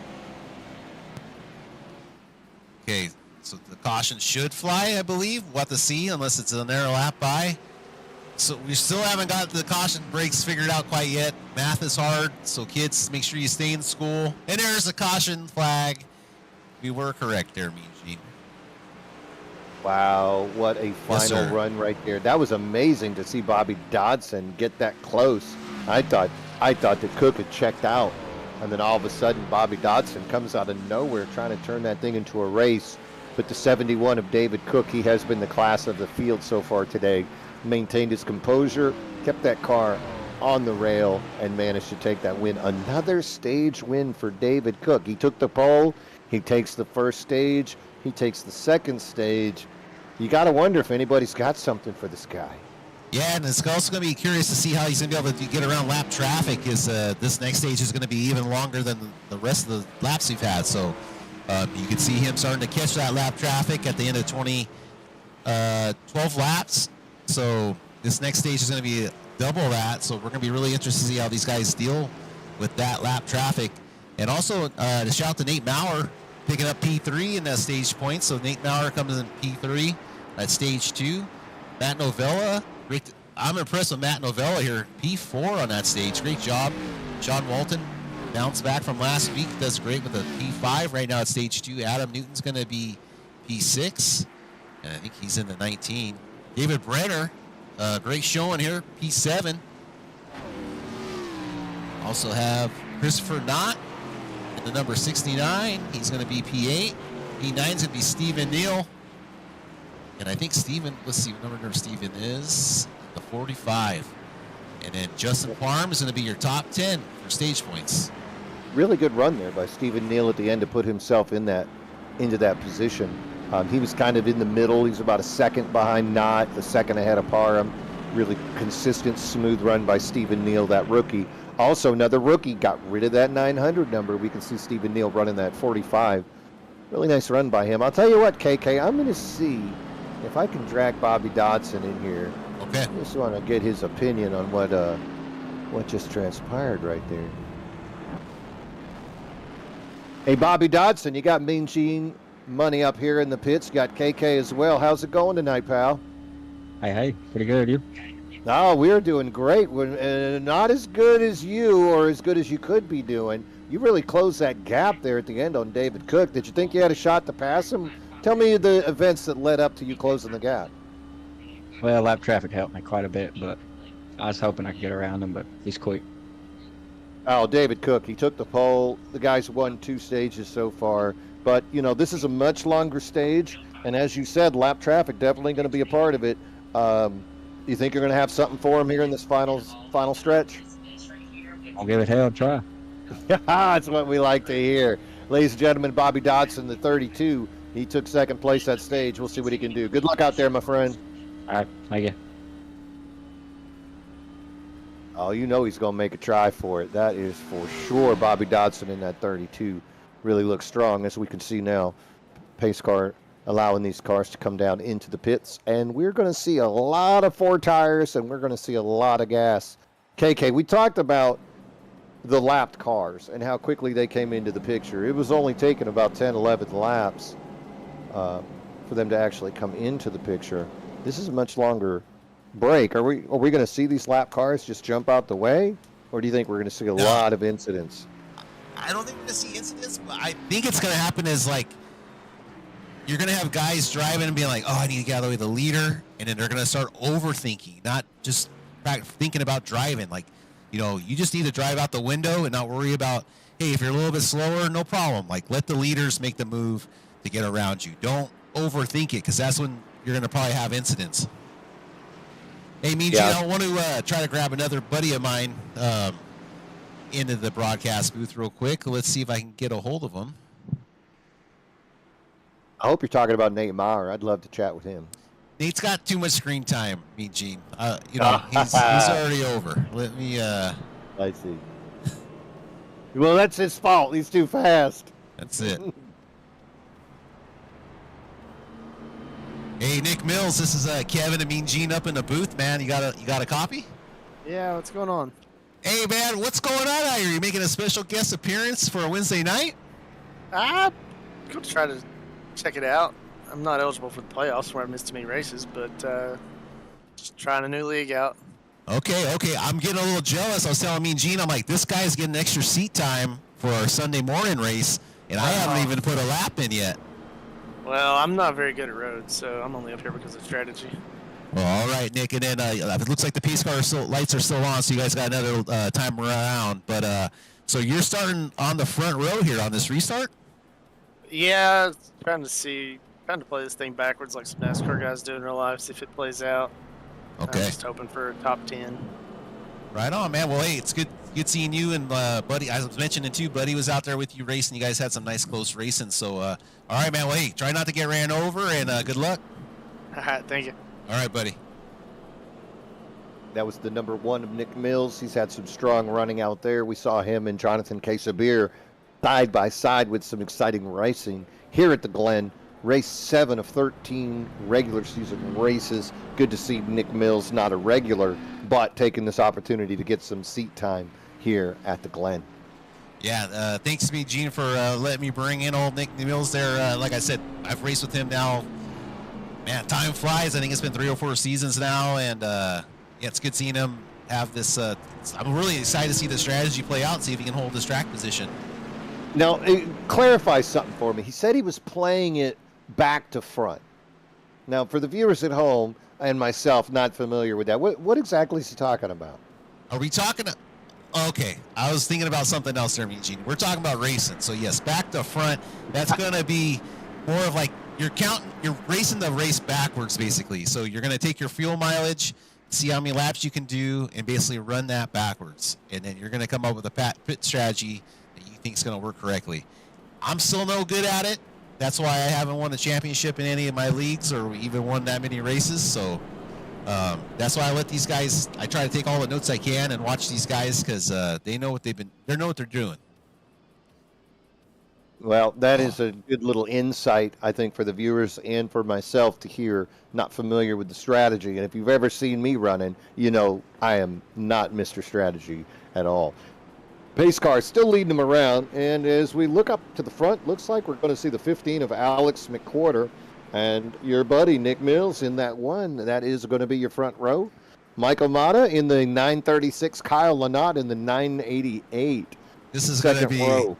Okay, so the caution should fly, I believe. We'll have to see, unless it's a narrow lap by. So we still haven't got the caution brakes figured out quite yet. Math is hard, so kids, make sure you stay in school. And there's a caution flag. We were correct there, Mean Gene. Wow, what a final run right there. That was amazing to see Bobby Dodson get that close. I thought that Cook had checked out, and then all of a sudden Bobby Dodson comes out of nowhere trying to turn that thing into a race. But the 71 of David Cook, he has been the class of the field so far today. Maintained his composure, kept that car on the rail, and managed to take that win. Another stage win for David Cook. He took the pole, he takes the first stage, he takes the second stage. You got to wonder if anybody's got something for this guy. Yeah, and it's also going to be curious to see how he's going to be able to get around lap traffic, because this next stage is going to be even longer than the rest of the laps we've had. So you can see him starting to catch that lap traffic at the end of 12 laps. So this next stage is going to be double that. So we're going to be really interested to see how these guys deal with that lap traffic. And also to shout out to Nate Maurer, picking up P3 in that stage point. So Nate Maurer comes in P3 at stage 2. Matt Novella, I'm impressed with Matt Novella here. P4 on that stage. Great job. Sean Walton bounced back from last week. Does great with a P5 right now at stage 2. Adam Newton's going to be P6. And I think he's in the 19. David Brenner, great showing here. P7. Also have Christopher Knott, the number 69, he's going to be P8. P9 is going to be Stephen Neal. And I think Stephen, let's see what number Stephen is, the 45. And then Justin Parham is going to be your top 10 for stage points. Really good run there by Stephen Neal at the end to put himself into that position. He was kind of in the middle. He's about a second behind Knott, the second ahead of Parham. Really consistent, smooth run by Stephen Neal, that rookie. Also, another rookie got rid of that 900 number. We can see Stephen Neal running that 45. Really nice run by him. I'll tell you what, KK, I'm going to see if I can drag Bobby Dodson in here. Okay. I just want to get his opinion on what just transpired right there. Hey, Bobby Dodson, you got Mean Gene money up here in the pits. You got KK as well. How's it going tonight, pal? Hey, pretty good, you? No, we're doing great. We're not as good as you, or as good as you could be doing. You really closed that gap there at the end on David Cook. Did you think you had a shot to pass him? Tell me the events that led up to you closing the gap. Well, lap traffic helped me quite a bit, but I was hoping I could get around him, but he's quick. Oh, David Cook, he took the pole. The guy's won 2 stages so far. But, you know, this is a much longer stage. And as you said, lap traffic definitely going to be a part of it. You think you're going to have something for him here in this final stretch? I'll give it hell a try. That's what we like to hear. Ladies and gentlemen, Bobby Dodson, the 32. He took second place that stage. We'll see what he can do. Good luck out there, my friend. All right, thank you. Oh, you know he's going to make a try for it. That is for sure. Bobby Dodson in that 32 really looks strong, as we can see now. Pace car allowing these cars to come down into the pits. And we're going to see a lot of 4 tires, and we're going to see a lot of gas. KK, we talked about the lapped cars and how quickly they came into the picture. It was only taking about 10, 11 laps for them to actually come into the picture. This is a much longer break. Are we going to see these lap cars just jump out the way? Or do you think we're going to see a lot of incidents? I don't think we're going to see incidents, but I think it's going to happen as, like, you're going to have guys driving and being like, oh, I need to get out of the way of the leader. And then they're going to start overthinking, not just thinking about driving. Like, you just need to drive out the window and not worry about, hey, if you're a little bit slower, no problem. Like, let the leaders make the move to get around you. Don't overthink it, because that's when you're going to probably have incidents. Hey, Mean Gene, I want to try to grab another buddy of mine into the broadcast booth real quick. Let's see if I can get a hold of him. I hope you're talking about Nate Maurer. I'd love to chat with him. Nate's got too much screen time, Mean Gene. He's already over. Let me. I see. Well, that's his fault. He's too fast. That's it. Hey, Nick Mills, this is Kevin and Mean Gene up in the booth, man. You got a copy? Yeah, what's going on? Hey, man, what's going on out here? You making a special guest appearance for a Wednesday night? I'm going to try to check it out. I'm not eligible for the playoffs where I missed too many races, but just trying a new league out. Okay. I'm getting a little jealous. I was telling Mean Gene, I'm like, this guy's getting extra seat time for our Sunday morning race, and I haven't even put a lap in yet. Well, I'm not very good at roads, so I'm only up here because of strategy. Well, all right, Nick, and then it looks like the pace car lights are still on, so you guys got another time around. But so you're starting on the front row here on this restart? Yeah, trying to play this thing backwards like some NASCAR guys do in real life, see if it plays out. Okay. I'm just hoping for a top 10. Right on, man. Well, hey, it's good seeing you and Buddy. I was mentioning too, Buddy was out there with you racing. You guys had some nice close racing. So, all right, man. Well, hey, try not to get ran over, and good luck. All right, thank you. All right, buddy. That was the number 1 of Nick Mills. He's had some strong running out there. We saw him and Jonathan Quesabir side by side with some exciting racing here at the Glen. Race 7 of 13 regular season races. Good to see Nick Mills, not a regular, but taking this opportunity to get some seat time here at the Glen. Yeah, thanks to me, Gene, for letting me bring in old Nick Mills there. Like I said, I've raced with him now. Man, time flies. I think it's been 3 or 4 seasons now, and yeah, it's good seeing him have this. I'm really excited to see the strategy play out, see if he can hold this track position. Now, clarify something for me. He said he was playing it back to front. Now, for the viewers at home and myself not familiar with that, what exactly is he talking about? Are we talking? Okay, I was thinking about something else there, Gene. We're talking about racing. So yes, back to front. That's going to be more of like you're racing the race backwards, basically. So you're going to take your fuel mileage, see how many laps you can do, and basically run that backwards. And then you're going to come up with a pit strategy that you think is going to work correctly. I'm still no good at it. That's why I haven't won a championship in any of my leagues or even won that many races. So that's why I let these guys. I try to take all the notes I can and watch these guys because they know what they know what they're doing. Well, that is a good little insight, I think, for the viewers and for myself to hear, not familiar with the strategy. And if you've ever seen me running, you know I am not Mr. Strategy at all. Pace car still leading them around, and as we look up to the front, looks like we're going to see the 15 of Alex McQuarter and your buddy Nick Mills in that one. That is going to be your front row. Michael Mata in the 936, Kyle Lynott in the 988. This is going to be row.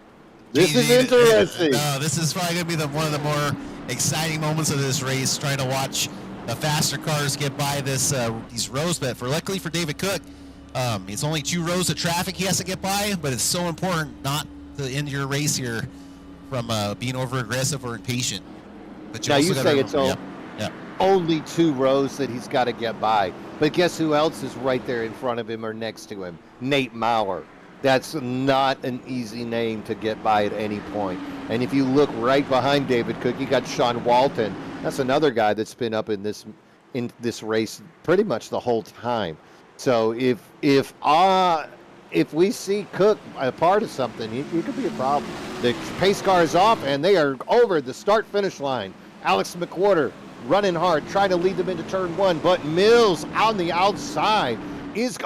This is interesting. This is probably going to be one of the more exciting moments of this race, trying to watch the faster cars get by these rows. But luckily for David Cook, it's only 2 rows of traffic he has to get by, but it's so important not to end your race here from being over aggressive or impatient. But now you say it's only 2 rows that he's got to get by, but guess who else is right there in front of him or next to him? Nate Maurer. That's not an easy name to get by at any point. And if you look right behind David Cook, you got Sean Walton. That's another guy that's been up in this race pretty much the whole time. So if we see Cook a part of something, he could be a problem. The pace car is off, and they are over the start-finish line. Alex McQuarter running hard, trying to lead them into turn 1, but Mills on the outside he's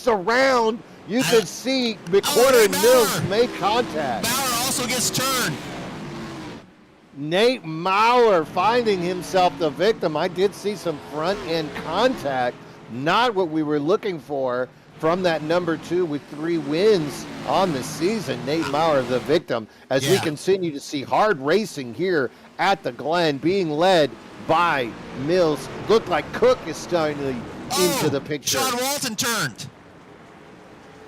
around. You could see McQuarter and Mills make contact. Maurer also gets turned. Nate Maurer finding himself the victim. I did see some front-end contact. Not what we were looking for from that number 2 with 3 wins on the season. Nate Maurer, the victim, as we continue to see hard racing here at the Glen, being led by Mills. Looked like Cook is starting into the picture. Sean Walton turned.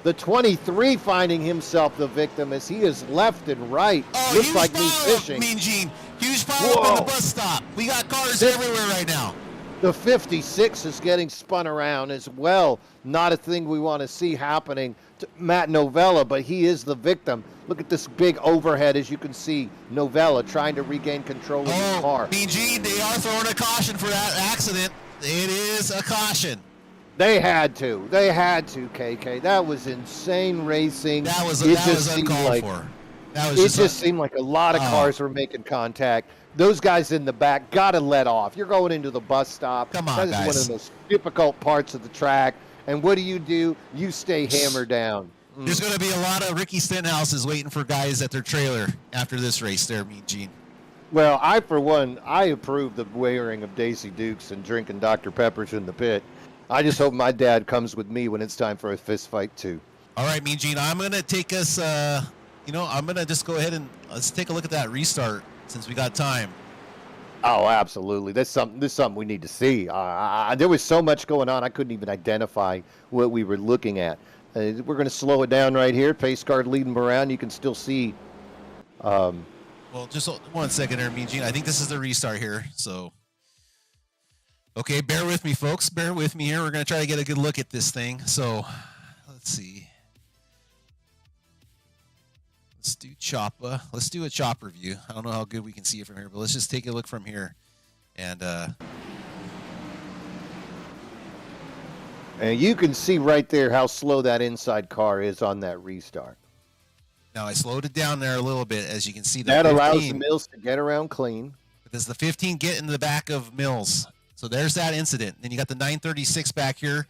The 23 finding himself the victim as he is left and right. Oh, Looks huge like me pile-up, fishing. Mean Gene. Huge pile-up on the bus stop. We got cars everywhere right now. The 56 is getting spun around as well. Not a thing we want to see happening to Matt Novella, but he is the victim. Look at this big overhead, as you can see. Novella trying to regain control of the car. Mean Gene, they are throwing a caution for that accident. It is a caution. They had to, KK. That was insane racing. That was uncalled for. It just seemed like a lot of cars were making contact. Those guys in the back got to let off. You're going into the bus stop. Come on, that is guys. one of the most difficult parts of the track. And what do? You stay hammered down. There's going to be a lot of Ricky Stenhouses waiting for guys at their trailer after this race there, Mean Gene. Well, for one, I approve the wearing of Daisy Dukes and drinking Dr. Peppers in the pit. I just hope my dad comes with me when it's time for a fist fight, too. All right, Mean Gene, I'm going to take us, I'm going to just go ahead and let's take a look at that restart since we got time. Oh, absolutely. This is something we need to see. There was so much going on, I couldn't even identify what we were looking at. We're going to slow it down right here. Pace car leading around. You can still see. Well, just 1 second there, Mean Gene. I think this is the restart here, so... Okay, bear with me, folks. Bear with me here. We're going to try to get a good look at this thing. So, let's see. Let's do Choppa. Let's do a chopper view. I don't know how good we can see it from here, but let's just take a look from here. And you can see right there how slow that inside car is on that restart. Now, I slowed it down there a little bit, as you can see. That allows the Mills to get around clean. Does the 15 get into the back of Mills? So there's that incident. Then you got the 936 back here.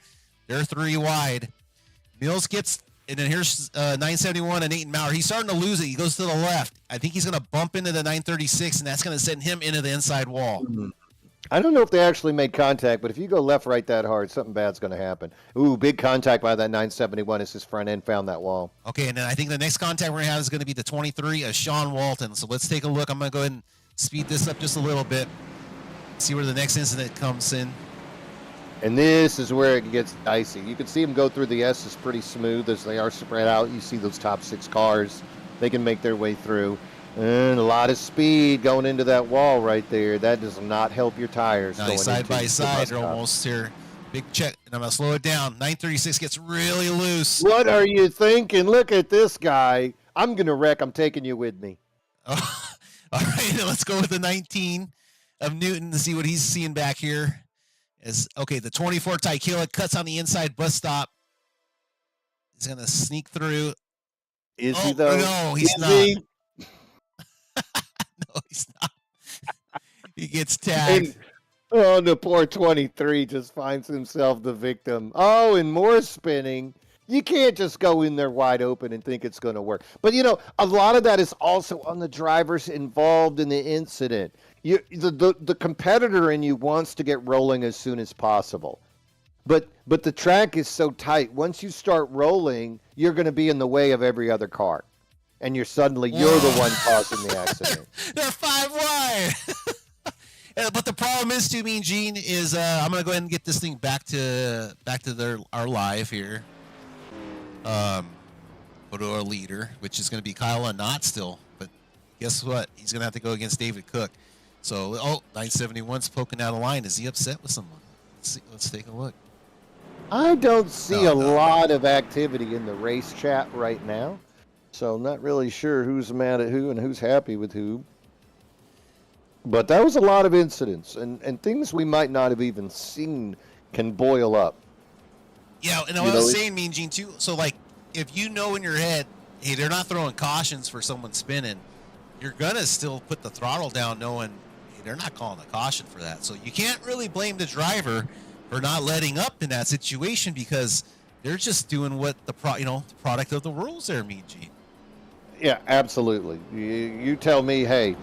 They're 3 wide. Mills gets, and then here's 971 and Nathan Maurer. He's starting to lose it. He goes to the left. I think he's going to bump into the 936, and that's going to send him into the inside wall. I don't know if they actually made contact, but if you go left, right that hard, something bad's going to happen. Ooh, big contact by that 971 as his front end found that wall. Okay, and then I think the next contact we're going to have is going to be the 23 of Sean Walton. So let's take a look. I'm going to go ahead and speed this up just a little bit. See where the next incident comes in. And this is where it gets dicey. You can see them go through the S's pretty smooth as they are spread out. You see those top 6 cars. They can make their way through. And a lot of speed going into that wall right there. That does not help your tires. Nice side by side. They're almost here. Big check. And I'm going to slow it down. 936 gets really loose. What are you thinking? Look at this guy. I'm going to wreck. I'm taking you with me. All right, let's go with the 19 of Newton to see what he's seeing back here. Okay, the 24 Tykilla cuts on the inside bus stop. He's going to sneak through. Is he, though? No, he's not. No, he's not. He gets tagged. And, the poor 23 just finds himself the victim. Oh, and more spinning. You can't just go in there wide open and think it's going to work. But, a lot of that is also on the drivers involved in the incident. The competitor in you wants to get rolling as soon as possible. But the track is so tight. Once you start rolling, you're going to be in the way of every other car. And you're the one causing the accident. They're 5 wide. But the problem is, too, Mean Gene, is I'm going to go ahead and get this thing back to our live here. Go to our leader, which is going to be Kyle Unnott still. But guess what? He's going to have to go against David Cook. So, 971's poking out a line. Is he upset with someone? Let's take a look. I don't see a lot of activity in the race chat right now. So I'm not really sure who's mad at who and who's happy with who. But that was a lot of incidents and things we might not have even seen can boil up. Yeah, and I was saying, Mean Gene, too, so, if you know in your head, hey, they're not throwing cautions for someone spinning, you're going to still put the throttle down knowing, hey, they're not calling a caution for that. So you can't really blame the driver for not letting up in that situation because they're just doing what the product of the rules there, Mean Gene. Yeah, absolutely. You tell me, hey,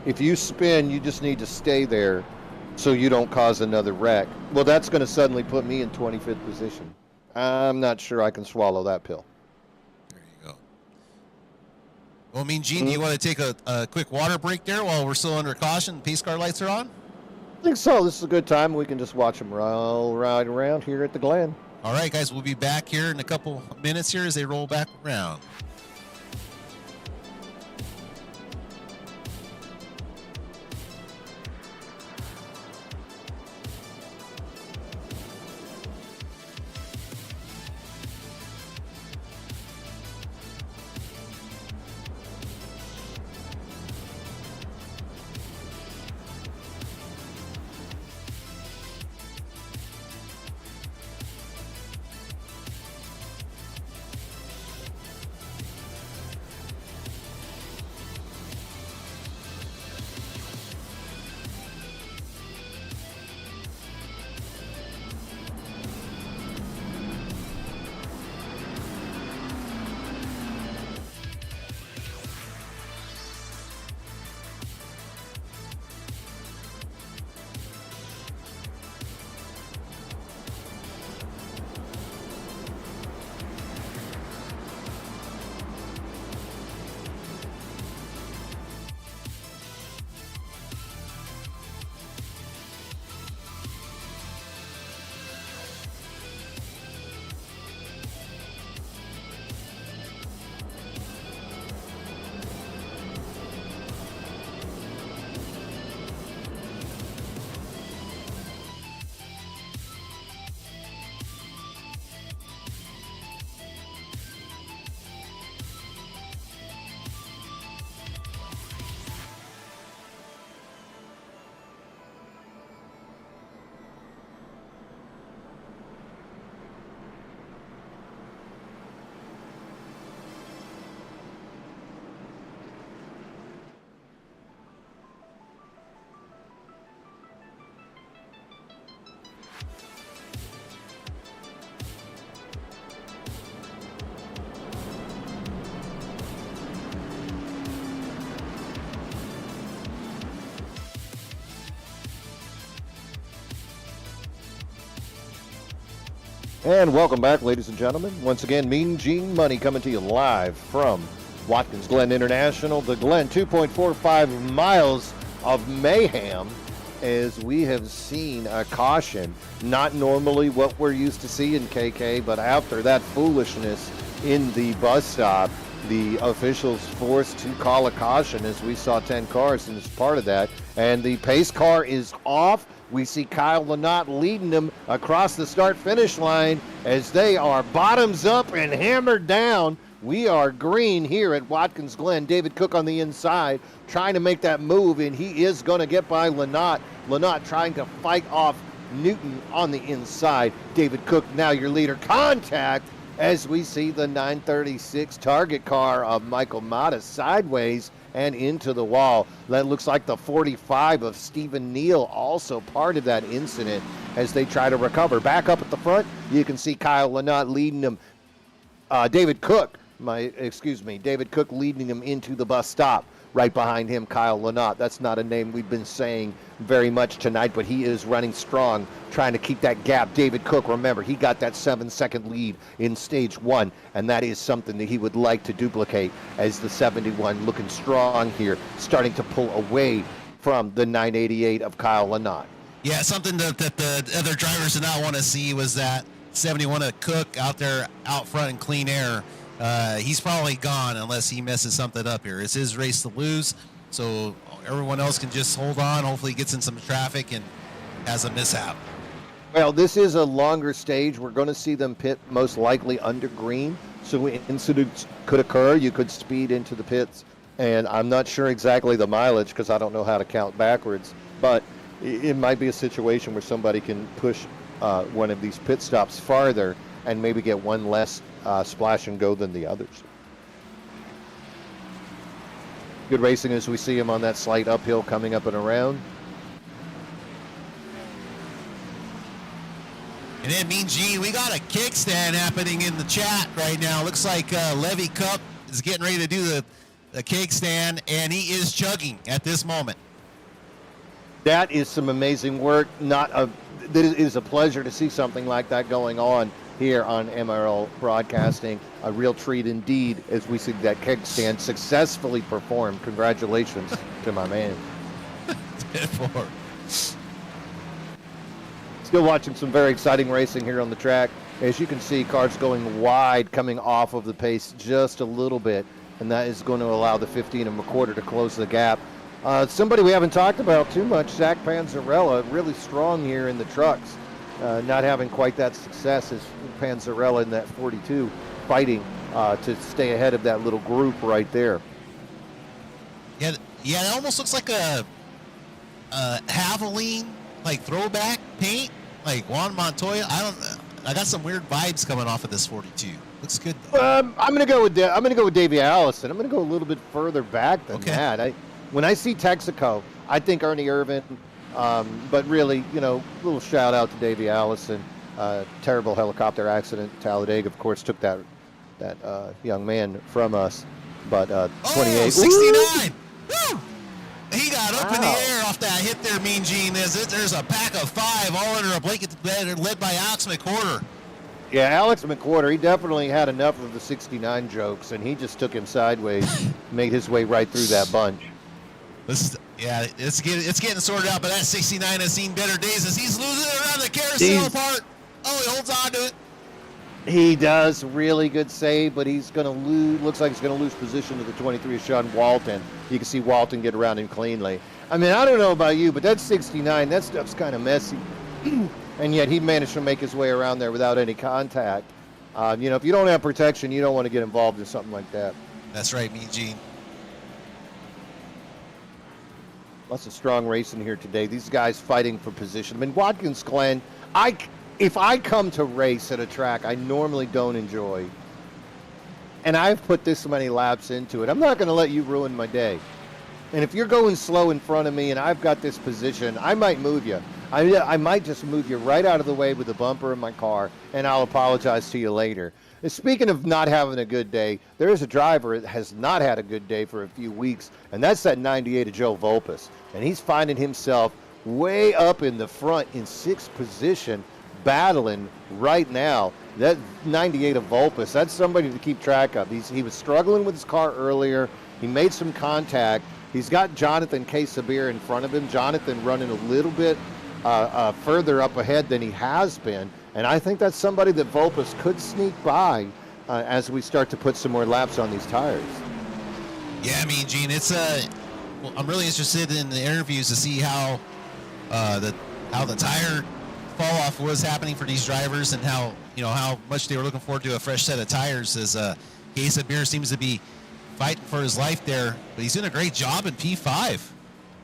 if you spin, you just need to stay there so you don't cause another wreck. Well, that's going to suddenly put me in 25th position. I'm not sure I can swallow that pill. There you go. Well, Mean Gene, do you want to take a quick water break there while we're still under caution? Pace car lights are on? I think so. This is a good time. We can just watch them roll right around here at the Glen. All right, guys, we'll be back here in a couple minutes here as they roll back around. And welcome back, ladies and gentlemen. Once again, Mean Gene Money coming to you live from Watkins Glen International. The Glen, 2.45 miles of mayhem as we have seen a caution. Not normally what we're used to seeing, KK, but after that foolishness in the bus stop, the officials forced to call a caution as we saw 10 cars as part of that. And the pace car is off. We see Kyle Lynott leading them across the start-finish line as they are bottoms up and hammered down. We are green here at Watkins Glen. David Cook on the inside trying to make that move, and he is going to get by Lynott. Lynott trying to fight off Newton on the inside. David Cook now your leader. Contact as we see the 936 target car of Michael Mata sideways and into the wall. That looks like the 45 of Stephen Neal, also part of that incident as they try to recover. Back up at the front, you can see Kyle Lynott leading them. David Cook leading him into the bus stop. Right behind him, Kyle Lynott. That's not a name we've been saying very much tonight, but he is running strong, trying to keep that gap. David Cook, remember, he got that 7-second lead in stage one, and that is something that he would like to duplicate as the 71 looking strong here, starting to pull away from the 988 of Kyle Lynott. Yeah, something that the other drivers did not want to see was that 71 of Cook out there out front in clean air. He's probably gone unless he messes something up here. It's his race to lose, so everyone else can just hold on. Hopefully he gets in some traffic and has a mishap. Well, this is a longer stage. We're going to see them pit most likely under green, so incidents could occur. You could speed into the pits, and I'm not sure exactly the mileage because I don't know how to count backwards, but it might be a situation where somebody can push one of these pit stops farther and maybe get one less splash and go than the others. Good racing as we see him on that slight uphill coming up and around. And then Mean Gene, we got a kickstand happening in the chat right now. Looks like Levy Cup is getting ready to do the kickstand, and he is chugging at this moment. That is some amazing work. It is a pleasure to see something like that going on here on MRL Broadcasting. A real treat indeed as we see that kickstand successfully performed. Congratulations to my man. 10-4. Still watching some very exciting racing here on the track. As you can see, cars going wide, coming off of the pace just a little bit, and that is going to allow the 15 1/4 to close the gap. Somebody we haven't talked about too much, Zach Panzarella, really strong here in the trucks. Not having quite that success as Panzarella in that 42, fighting to stay ahead of that little group right there. Yeah, it almost looks like a Havoline, like throwback paint, like Juan Montoya. I got some weird vibes coming off of this 42. Looks good though. I'm gonna go with Davey Allison. I'm gonna go a little bit further back than that. When I see Texaco, I think Ernie Irvin. But really, little shout out to Davey Allison. Terrible helicopter accident. Talladega, of course, took that young man from us. But 28. 69. Woo! He got up in the air off that hit there, Mean Gene. There's a pack of 5 all under a blanket led by Alex McWhorter. Yeah, Alex McWhorter, he definitely had enough of the 69 jokes, and he just took him sideways, made his way right through that bunch. It's getting sorted out, but that 69 has seen better days as he's losing it around the carousel part. Oh, he holds on to it. He does, really good save, but he's going to lose. Looks like he's going to lose position to the 23 of Sean Walton. You can see Walton get around him cleanly. I mean, I don't know about you, but that 69, that stuff's kind of messy. And yet he managed to make his way around there without any contact. If you don't have protection, you don't want to get involved in something like that. That's right, Mean Gene. Lots of strong racing here today. These guys fighting for position. I mean, Watkins Glen, if I come to race at a track I normally don't enjoy, and I've put this many laps into it, I'm not going to let you ruin my day. And if you're going slow in front of me and I've got this position, I might move you. I might just move you right out of the way with the bumper in my car, and I'll apologize to you later. And speaking of not having a good day, there is a driver that has not had a good day for a few weeks, and that's that 98 of Joe Volpus. And he's finding himself way up in the front in 6th position, battling right now. That 98 of Volpus, that's somebody to keep track of. He was struggling with his car earlier. He made some contact. He's got Jonathan Quesabir in front of him. Jonathan running a little bit further up ahead than he has been. And I think that's somebody that Volpus could sneak by as we start to put some more laps on these tires. Yeah, I mean, Gene, I'm really interested in the interviews to see how the tire fall off was happening for these drivers, and how much they were looking forward to a fresh set of tires, as Quesabir seems to be fighting for his life there, but he's doing a great job in P5.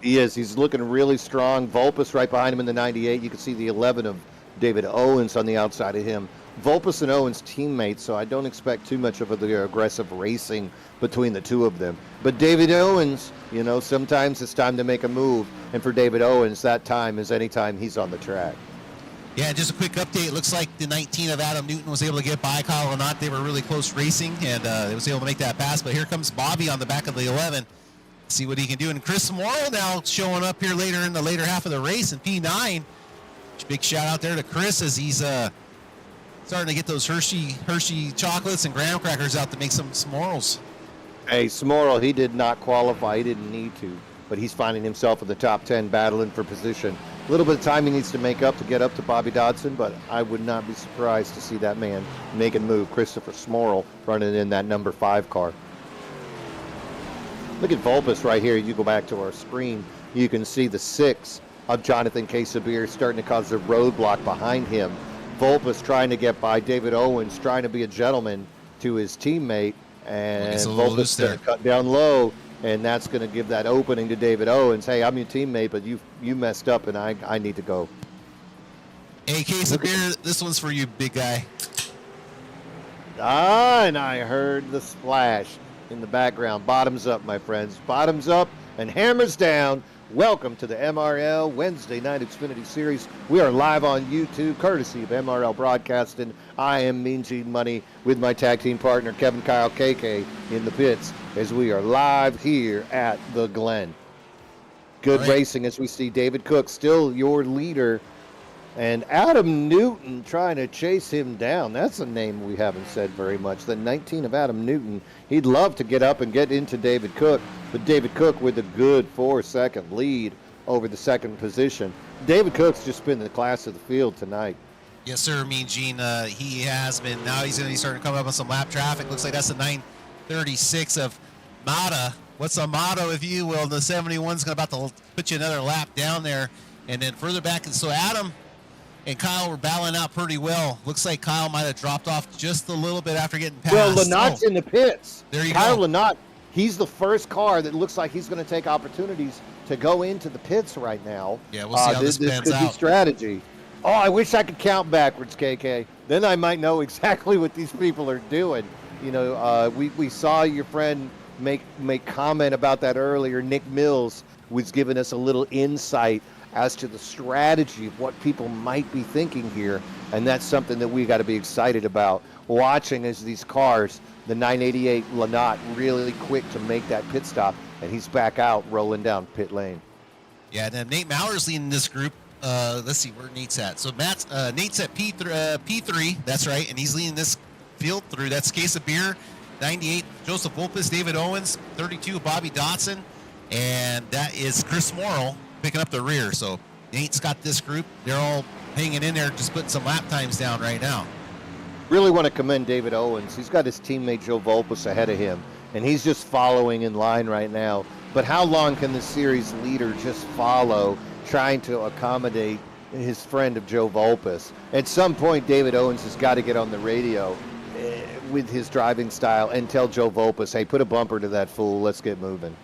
He is. He's looking really strong. Volpus right behind him in the 98. You can see the 11 of David Owens on the outside of him. Volpus and Owens teammates, so I don't expect too much of the aggressive racing between the two of them. But David Owens, sometimes it's time to make a move. And for David Owens, that time is any time he's on the track. Yeah, just a quick update. It looks like the 19 of Adam Newton was able to get by Kyle Lynott. They were really close racing, and they was able to make that pass. But here comes Bobby on the back of the 11. See what he can do. And Chris Morrow now showing up here later in the later half of the race in P9. Big shout out there to Chris as he's starting to get those Hershey chocolates and graham crackers out to make some s'mores. Hey, Smorrell, he did not qualify. He didn't need to, but he's finding himself in the top 10 battling for position. A little bit of time he needs to make up to get up to Bobby Dodson, but I would not be surprised to see that man make a move. Christopher Smorrell running in that number 5 car. Look at Volpus right here. You go back to our screen, you can see the 6 of Jonathan Quesabir starting to cause a roadblock behind him. Volpus trying to get by. David Owens trying to be a gentleman to his teammate, and Volpus going to cut down low, and that's going to give that opening to David Owens. Hey, I'm your teammate, but you messed up, and I need to go. Hey, Quesabir, this one's for you, big guy. And I heard the splash in the background. Bottoms up, my friends. Bottoms up and hammers down. Welcome to the MRL Wednesday Night Xfinity Series. We are live on YouTube, courtesy of MRL Broadcasting. I am Mean Gene Money with my tag team partner, Kevin Kyle KK, in the pits as we are live here at the Glen. Good racing as we see David Cook, still your leader And Adam Newton trying to chase him down. That's a name we haven't said very much. The 19 of Adam Newton. He'd love to get up and get into David Cook, but David Cook with a good 4-second lead over the second position. David Cook's just been the class of the field tonight. Yes, sir. Mean Gene, he has been. Now he's going to be starting to come up on some lap traffic. Looks like that's the 936 of Mata. What's a motto, if you will? The 71's about to put you another lap down there. And then further back, and so Adam and Kyle were battling out pretty well. Looks like Kyle might have dropped off just a little bit after getting past. Well, Lanot's in the pits. There you Kyle go. Lanot, he's the first car that looks like he's going to take opportunities to go into the pits right now. Yeah, we'll see how this pans could out. Be strategy. Oh, I wish I could count backwards, KK. Then I might know exactly what these people are doing. You know, we saw your friend make comment about that earlier. Nick Mills was giving us a little insight as to the strategy of what people might be thinking here, and that's something that we got to be excited about. Watching as these cars, the 988 Lanot, really quick to make that pit stop, and he's back out rolling down pit lane. Yeah, and then Nate Maurer's leading this group. Let's see where Nate's at. So Nate's at P3. That's right, and he's leading this field through. That's Case of Beer, 98 Joseph Wolpus, David Owens, 32 Bobby Dotson, and that is Chris Morrill picking up the rear. So Nate's got this group. They're all hanging in there, just putting some lap times down right now. Really want to commend David Owens. He's got his teammate Joe Volpus ahead of him, and he's just following in line right now. But how long can the series leader just follow, trying to accommodate his friend of Joe Volpus? At some point, David Owens has got to get on the radio with his driving style and tell Joe Volpus, hey, put a bumper to that fool. Let's get moving.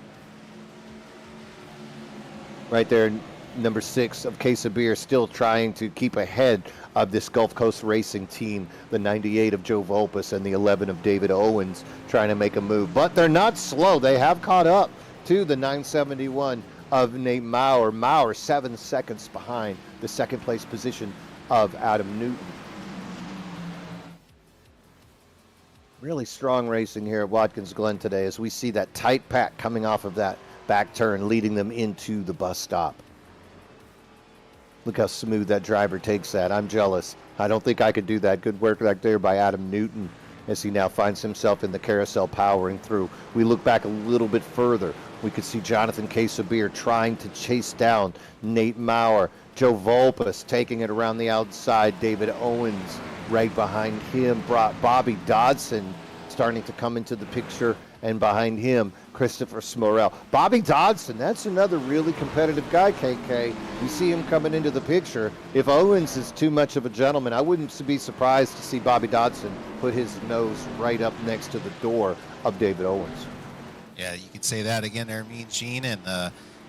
Right there, number 6 of Case of Beer, still trying to keep ahead of this Gulf Coast Racing team, the 98 of Joe Volpus and the 11 of David Owens, trying to make a move. But they're not slow. They have caught up to the 971 of Nate Maurer. Maurer 7 seconds behind the second place position of Adam Newton. Really strong racing here at Watkins Glen today as we see that tight pack coming off of that back turn, leading them into the bus stop. Look how smooth that driver takes that. I'm jealous. I don't think I could do that. Good work back there by Adam Newton as he now finds himself in the carousel powering through. We look back a little bit further. We could see Jonathan Casabier trying to chase down Nate Maurer. Joe Volpus taking it around the outside. David Owens right behind him. Bobby Dodson starting to come into the picture, and behind him, Christopher Smorell. Bobby Dodson, that's another really competitive guy, KK. You see him coming into the picture. If Owens is too much of a gentleman, I wouldn't be surprised to see Bobby Dodson put his nose right up next to the door of David Owens. Yeah, you could say that again there, Mean Gene. And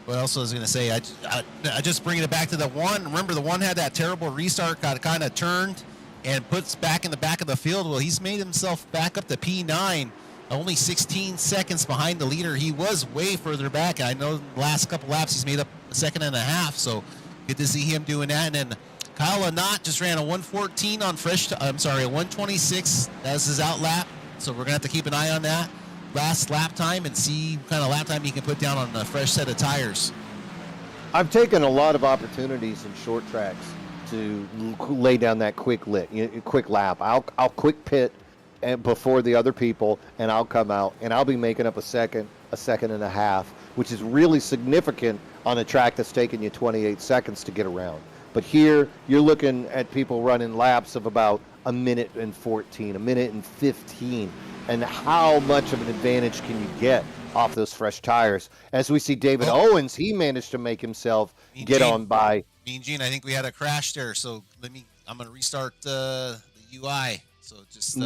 what else was I going to say? I just bringing it back to the one. Remember, the one had that terrible restart, got kind of turned and puts back in the back of the field. Well, he's made himself back up to P9. Only 16 seconds behind the leader. He was way further back. I know the last couple laps he's made up a second and a half, so good to see him doing that. And then Kyle Lanot just ran a 114 on a 126. That's his out lap, so we're going to have to keep an eye on that last lap time and see what kind of lap time he can put down on a fresh set of tires. I've taken a lot of opportunities in short tracks to lay down that quick lap. I'll quick pit and before the other people, and I'll come out and I'll be making up a second and a half, which is really significant on a track that's taking you 28 seconds to get around. But here you're looking at people running laps of about a minute and 14, a minute and 15, and how much of an advantage can you get off those fresh tires? As we see David Owens, he managed to make himself get on by. Mean Gene, I think we had a crash there, so I'm going to restart the UI. So just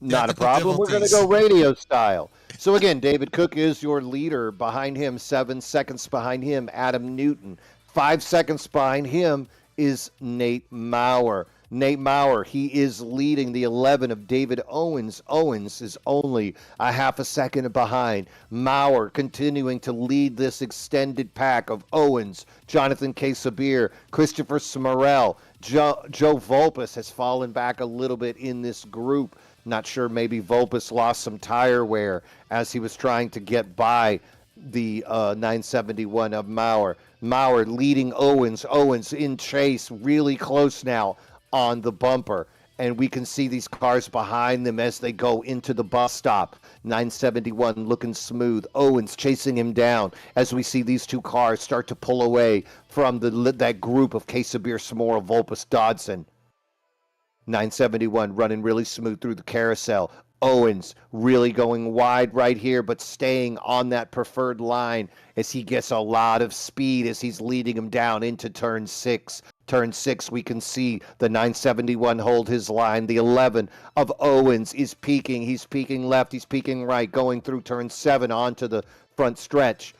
not a problem. We're going to go radio style. So again, David Cook is your leader. Behind him, 7 seconds behind him, Adam Newton. 5 seconds behind him is Nate Maurer. Nate Maurer, he is leading the 11 of David Owens. Owens is only a half a second behind. Maurer continuing to lead this extended pack of Owens, Jonathan Casabier, Christopher Smorell. Joe Volpus has fallen back a little bit in this group. Not sure, maybe Volpus lost some tire wear as he was trying to get by the 971 of Maurer. Maurer leading Owens. Owens in chase, really close now on the bumper. And we can see these cars behind them as they go into the bus stop. 971 looking smooth. Owens chasing him down as we see these two cars start to pull away from that group of Quesabir, Samora, Volpus, Dodson. 971 running really smooth through the carousel. Owens really going wide right here, but staying on that preferred line as he gets a lot of speed as he's leading him down into turn 6. Turn 6, we can see the 971 hold his line. The 11 of Owens is peaking. He's peaking left, he's peaking right, going through turn 7 onto the front stretch.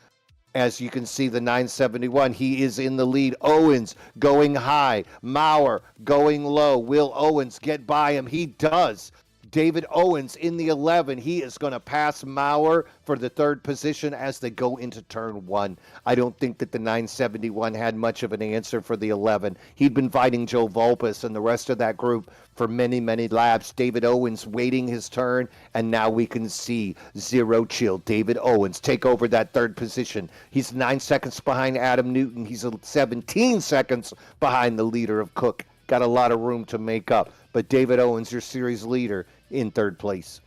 As you can see, the 971, he is in the lead. Owens going high. Maurer going low. Will Owens get by him? He does. David Owens in the 11. He is going to pass Maurer for the third position as they go into turn 1. I don't think that the 971 had much of an answer for the 11. He'd been fighting Joe Volpus and the rest of that group for many, many laps. David Owens waiting his turn, and now we can see zero chill. David Owens take over that third position. He's 9 seconds behind Adam Newton. He's 17 seconds behind the leader of Cook. Got a lot of room to make up. But David Owens, your series leader, in third place.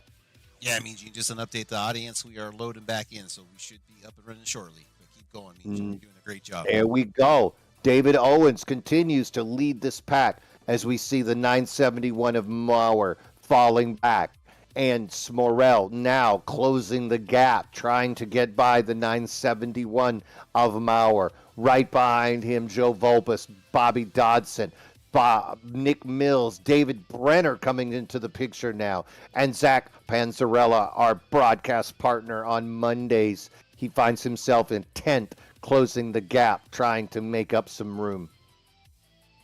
Yeah, I mean, Gene, just an update to the audience. We are loading back in, so we should be up and running shortly. But keep going, Gene. You're doing a great job. There we go. David Owens continues to lead this pack as we see the 971 of Maurer falling back. And Smorell now closing the gap, trying to get by the 971 of Maurer. Right behind him, Joe Volpus, Bobby Dodson, Nick Mills, David Brenner coming into the picture now, and Zach Panzarella, our broadcast partner on Mondays. He finds himself in 10th, closing the gap, trying to make up some room.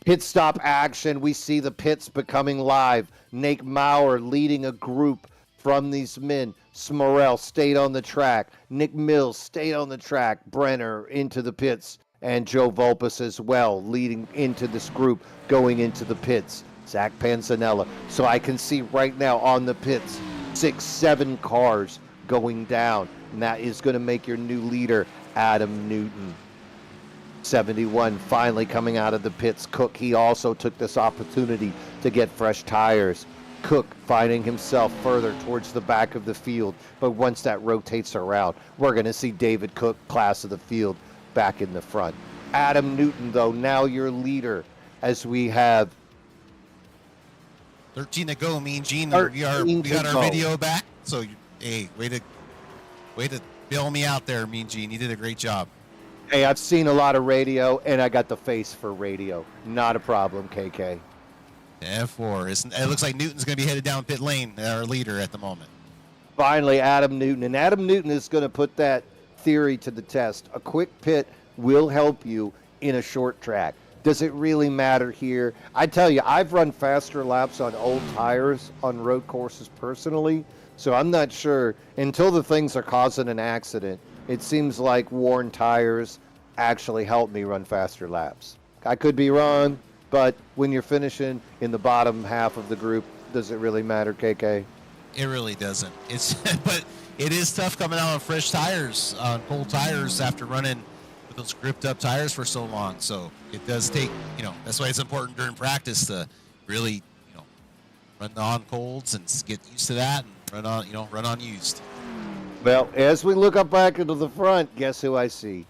Pit stop action. We see the pits becoming live. Nate Maurer leading a group from these men. Smorell stayed on the track. Nick Mills stayed on the track. Brenner into the pits. And Joe Volpus as well, leading into this group, going into the pits. Zach Panzanella. So I can see right now on the pits, 6, 7 cars going down. And that is going to make your new leader, Adam Newton. 71 finally coming out of the pits. Cook, he also took this opportunity to get fresh tires. Cook finding himself further towards the back of the field. But once that rotates around, we're going to see David Cook, class of the field, back in the front. Adam Newton, though, now your leader as we have 13 to go, Mean Gene. We got our video back. So, hey, way to bail me out there, Mean Gene. You did a great job. Hey, I've seen a lot of radio, and I got the face for radio. Not a problem, KK. F4. It looks like Newton's going to be headed down pit lane, our leader at the moment. Finally, Adam Newton. And Adam Newton is going to put that theory to the test. A quick pit will help you in a short track. Does it really matter here? I tell you, I've run faster laps on old tires on road courses personally, so I'm not sure. Until the things are causing an accident, it seems like worn tires actually help me run faster laps. I could be wrong, but when you're finishing in the bottom half of the group, does it really matter, KK? It really doesn't. But it is tough coming out on fresh tires, on cold tires after running with those gripped up tires for so long. So it does take, that's why it's important during practice to really, run on colds and get used to that and run on used. Well, as we look up back into the front, guess who I see?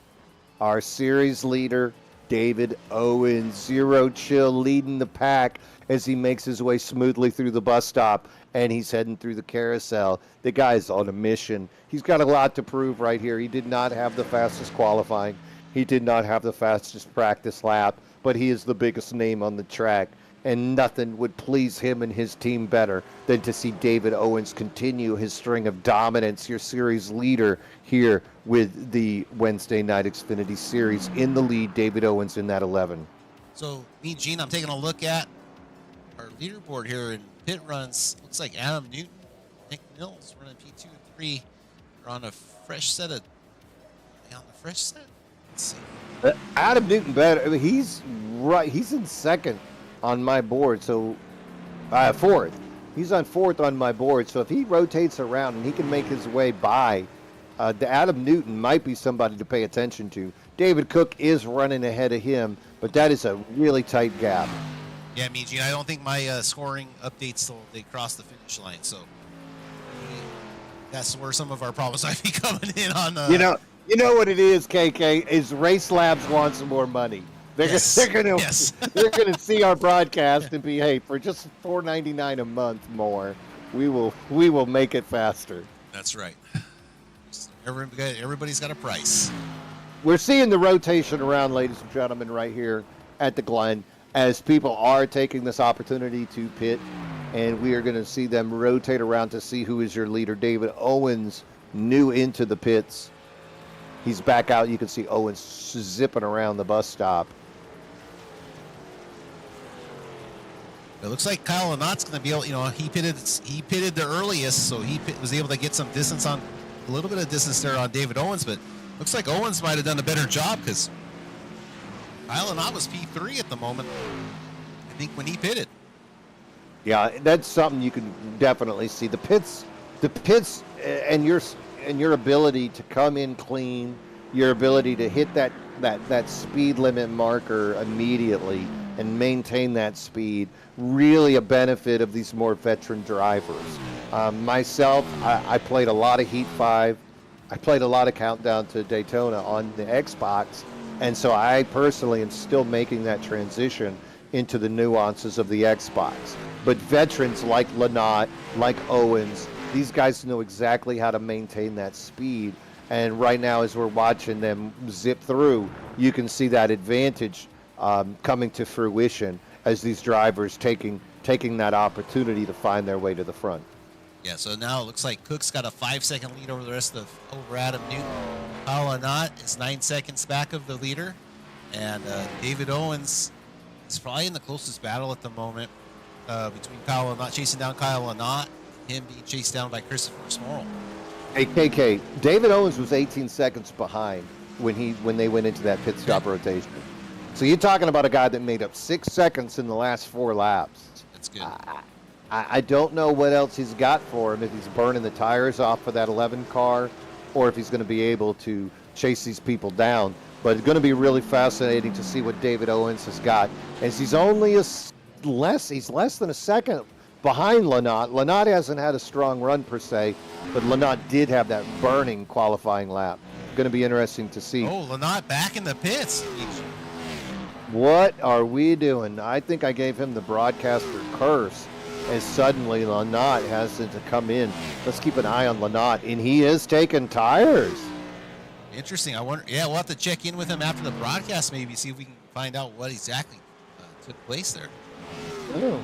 Our series leader, David Owens, zero chill, leading the pack as he makes his way smoothly through the bus stop, and he's heading through the carousel. The guy's on a mission. He's got a lot to prove right here. He did not have the fastest qualifying. He did not have the fastest practice lap, but he is the biggest name on the track, and nothing would please him and his team better than to see David Owens continue his string of dominance, your series leader here with the Wednesday Night Xfinity Series. In the lead, David Owens in that 11. So, me, Gene, I'm taking a look at our leaderboard here in pit runs. Looks like Adam Newton, Nick Mills running P2 and 3. We're on a fresh set of... On the fresh set? Let's see. Adam Newton better. I mean, he's right. He's in second on my board, so fourth. He's on fourth on my board, so if he rotates around and he can make his way by, the Adam Newton might be somebody to pay attention to. David Cook is running ahead of him, but that is a really tight gap. Yeah, I mean, Gene, I don't think my scoring updates till they cross the finish line. So that's where some of our problems might be coming in on. You know what it is, KK, is Race Labs want some more money. They're gonna see our broadcast and be, hey, for just $4.99 a month more, we will make it faster. That's right. Everybody's got a price. We're seeing the rotation around, ladies and gentlemen, right here at the Glen, as people are taking this opportunity to pit, and we are going to see them rotate around to see who is your leader. David Owens, new into the pits. He's back out. You can see Owens zipping around the bus stop. It looks like Kyle Lynotte's going to be able, he pitted the earliest, so he was able to get some distance a little bit of distance there on David Owens, but looks like Owens might have done a better job because Kyle Lynotte was P3 at the moment, I think, when he pitted. Yeah, that's something you can definitely see. The pits, and your ability to come in clean, your ability to hit that speed limit marker immediately and maintain that speed, really a benefit of these more veteran drivers. Myself, I played a lot of Heat 5. I played a lot of Countdown to Daytona on the Xbox, and so I personally am still making that transition into the nuances of the Xbox. But veterans like Lynott, like Owens, these guys know exactly how to maintain that speed. And right now, as we're watching them zip through, you can see that advantage coming to fruition as these drivers taking that opportunity to find their way to the front. Yeah, so now it looks like Cook's got a 5-second lead over Adam Newton. Kyle Lynott is 9 seconds back of the leader, and David Owens is probably in the closest battle at the moment between Kyle Lynott chasing down Kyle Lynott, him being chased down by Christopher Smorrell. Hey, KK, David Owens was 18 seconds behind when they went into that pit stop rotation. So you're talking about a guy that made up 6 seconds in the last 4 laps. That's good. I don't know what else he's got for him, if he's burning the tires off of that 11 car or if he's going to be able to chase these people down. But it's going to be really fascinating to see what David Owens has got, as he's only less than a second behind Lynott. Lynott hasn't had a strong run per se, but Lynott did have that burning qualifying lap. Going to be interesting to see. Oh, Lynott back in the pits. What are we doing? I think I gave him the broadcaster curse, as suddenly Lynott has to come in. Let's keep an eye on Lynott, and he is taking tires. Interesting. I wonder. Yeah, we'll have to check in with him after the broadcast, maybe see if we can find out what exactly took place there. Oh,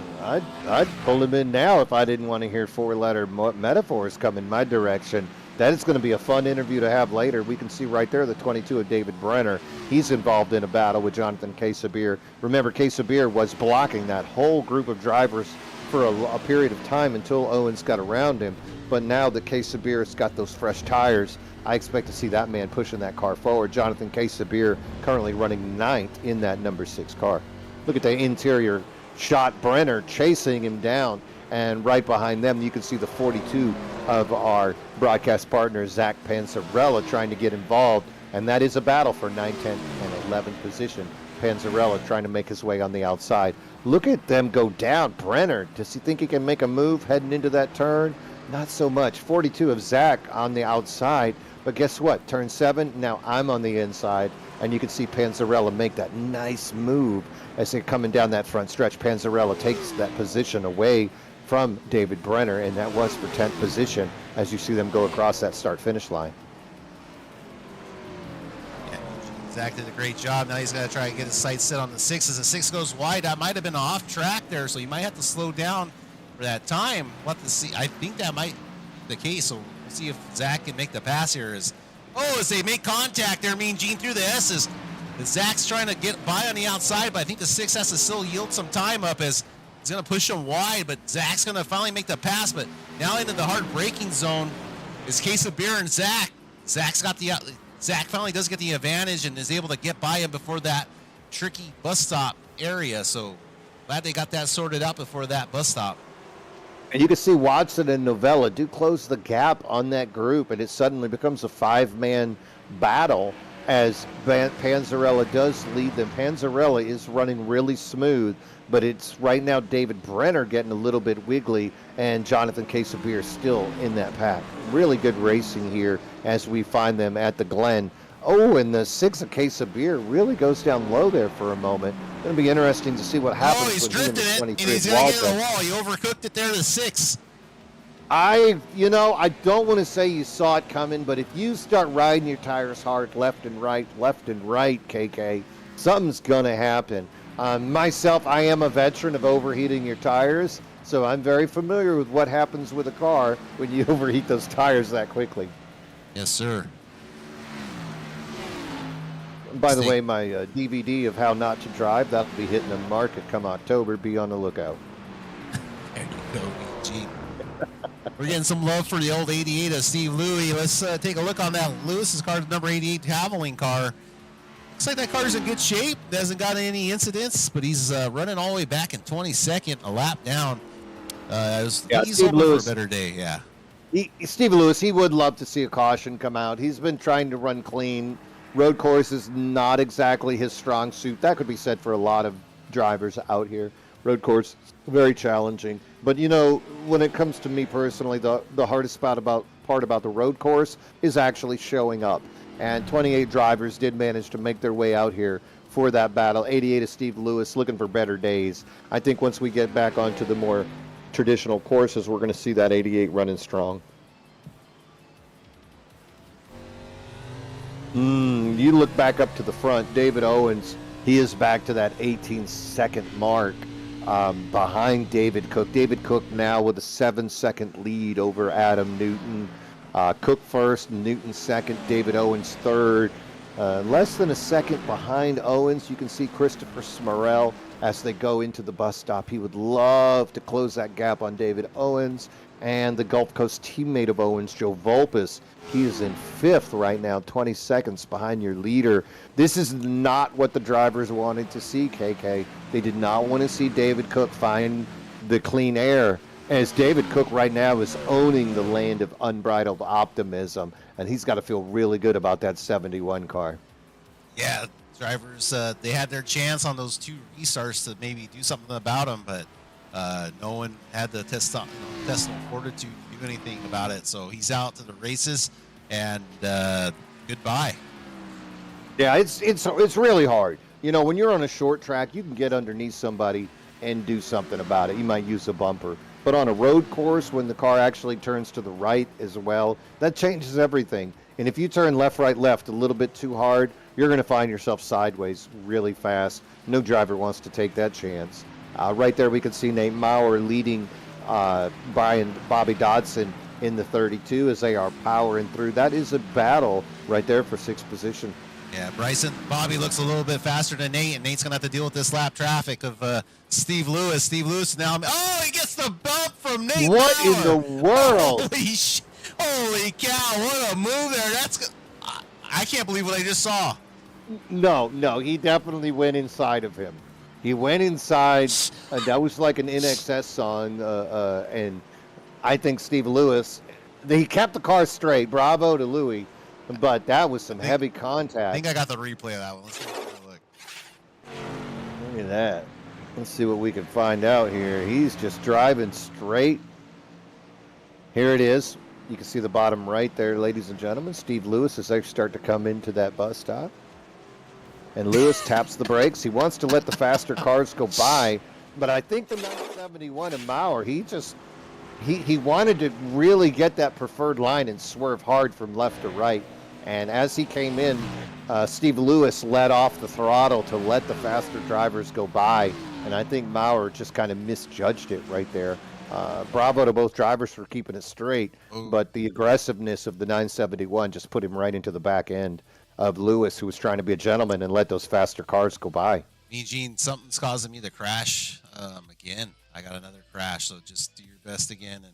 I'd pull him in now if I didn't want to hear 4-letter metaphors coming my direction. That is going to be a fun interview to have later. We can see right there the 22 of David Brenner. He's involved in a battle with Jonathan Quesabir. Remember, Quesabir was blocking that whole group of drivers for a period of time until Owens got around him. But now that Quesabir has got those fresh tires, I expect to see that man pushing that car forward. Jonathan Quesabir currently running 9th in that number 6 car. Look at the interior shot. Brenner chasing him down, and right behind them you can see the 42 of our broadcast partner Zach Panzarella trying to get involved, and that is a battle for 9, 10, and 11th position. Panzarella trying to make his way on the outside. Look at them go down. Brenner, does he think he can make a move heading into that turn? Not so much. 42 of Zach on the outside, but guess what? Turn 7, now I'm on the inside, and you can see Panzarella make that nice move as they're coming down that front stretch. Panzarella takes that position away from David Brenner, and that was for 10th position as you see them go across that start-finish line. Yeah, Zach did a great job. Now he's got to try to get his sights set on the 6. As the 6 goes wide, that might have been off track there, so you might have to slow down for that time. We'll have to see. I think that might be the case, so we'll see if Zach can make the pass here. As they make contact there, Mean Gene through the S's. Zach's trying to get by on the outside, but I think the 6 has to still yield some time up as he's going to push him wide, but Zach's going to finally make the pass. But now into the hard braking zone is Quesabir and Zach. Zach finally does get the advantage and is able to get by him before that tricky bus stop area. So glad they got that sorted out before that bus stop. And you can see Watson and Novella do close the gap on that group, and it suddenly becomes a 5-man battle. as Panzarella does lead them. Panzarella is running really smooth, but it's right now David Brenner getting a little bit wiggly, and Jonathan Quesabir still in that pack. Really good racing here as we find them at the Glen. Oh, and the 6 of Quesabir really goes down low there for a moment. Going to be interesting to see what happens he's with him in drifting the it, 23 and he's wall going to get to the set. wall. He overcooked it there to the 6. I don't want to say you saw it coming, but if you start riding your tires hard left and right, KK, something's going to happen. Myself, I am a veteran of overheating your tires, so I'm very familiar with what happens with a car when you overheat those tires that quickly. Yes, sir. By the way, my DVD of How Not to Drive, that'll be hitting the market come October. Be on the lookout. There you go, Gene. We're getting some love for the old 88 of Steve Louie. Let's take a look on that. Lewis's car, number 88 Havoline car. Looks like that car's in good shape. Hasn't got any incidents, but he's running all the way back in 22nd, a lap down. He's Steve hoping Lewis. for a better day, yeah. Steve Lewis, he would love to see a caution come out. He's been trying to run clean. Road course is not exactly his strong suit. That could be said for a lot of drivers out here. Road course, very challenging. But, when it comes to me personally, the hardest part about the road course is actually showing up. And 28 drivers did manage to make their way out here for that battle. 88 is Steve Lewis, looking for better days. I think once we get back onto the more traditional courses, we're going to see that 88 running strong. You look back up to the front, David Owens, he is back to that 18-second mark behind David Cook. David Cook now with a 7-second lead over Adam Newton. Cook first, Newton second, David Owens third. Less than a second behind Owens, you can see Christopher Smurrell as they go into the bus stop. He would love to close that gap on David Owens. And the Gulf Coast teammate of Owens, Joe Volpes, he is in 5th right now, 20 seconds behind your leader. This is not what the drivers wanted to see, KK. They did not want to see David Cook find the clean air, as David Cook right now is owning the land of unbridled optimism, and he's got to feel really good about that 71 car. Yeah, drivers, they had their chance on those 2 restarts to maybe do something about them, but no one had the intestinal fortitude to do anything about it. So he's out to the races, and goodbye. Yeah, it's really hard. When you're on a short track, you can get underneath somebody and do something about it. You might use a bumper. But on a road course, when the car actually turns to the right as well, that changes everything. And if you turn left, right, left a little bit too hard, you're going to find yourself sideways really fast. No driver wants to take that chance. Right there we can see Nate Maurer leading Bobby Dodson in the 32 as they are powering through. That is a battle right there for 6th position. Yeah, Bobby looks a little bit faster than Nate, and Nate's going to have to deal with this lap traffic of Steve Lewis. Steve Lewis now, he gets the bump from Nate What Maurer. in the world? Holy cow, what a move there. I can't believe what I just saw. No, he definitely went inside of him. He went inside. That was like an NXS song, and I think Steve Lewis, he kept the car straight. Bravo to Louis, but that was some heavy contact. I think I got the replay of that one. Let's take a look. Look at that. Let's see what we can find out here. He's just driving straight. Here it is. You can see the bottom right there, ladies and gentlemen. Steve Lewis as they start to come into that bus stop. And Lewis taps the brakes. He wants to let the faster cars go by. But I think the 971 and Maurer, he wanted to really get that preferred line and swerve hard from left to right. And as he came in, Steve Lewis let off the throttle to let the faster drivers go by. And I think Maurer just kind of misjudged it right there. Bravo to both drivers for keeping it straight. Ooh. But the aggressiveness of the 971 just put him right into the back end of Lewis, who was trying to be a gentleman and let those faster cars go by. Gene, something's causing me to crash again. I got another crash, so just do your best again, and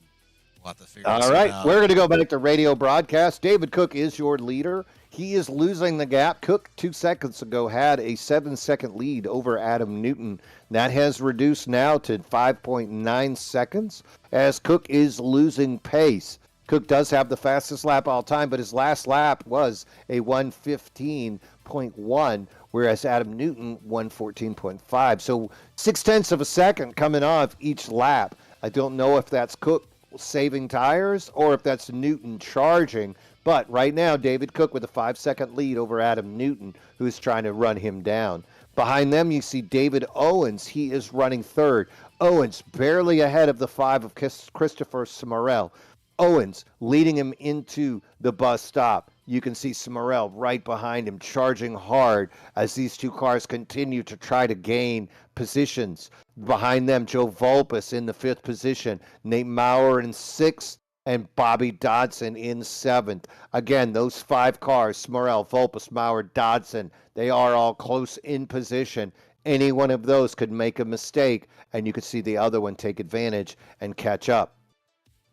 we'll have to figure this All right, out. we're going to go back to radio broadcast. David Cook is your leader. He is losing the gap. Cook 2 seconds ago had a 7-second lead over Adam Newton. That has reduced now to 5.9 seconds as Cook is losing pace. Cook does have the fastest lap all time, but his last lap was a 1:15.1, whereas Adam Newton 1:14.5. So 0.6 of a second coming off each lap. I don't know if that's Cook saving tires or if that's Newton charging. But right now, David Cook with a 5-second lead over Adam Newton, who's trying to run him down. Behind them, you see David Owens. He is running third. Owens barely ahead of the 5 of Christopher Smurrell. Owens leading him into the bus stop. You can see Smurrell right behind him, charging hard as these two cars continue to try to gain positions. Behind them, Joe Vulpes in the 5th position, Nate Maurer in 6th, and Bobby Dodson in 7th. Again, those 5 cars, Smurrell, Vulpes, Maurer, Dodson, they are all close in position. Any one of those could make a mistake, and you could see the other one take advantage and catch up.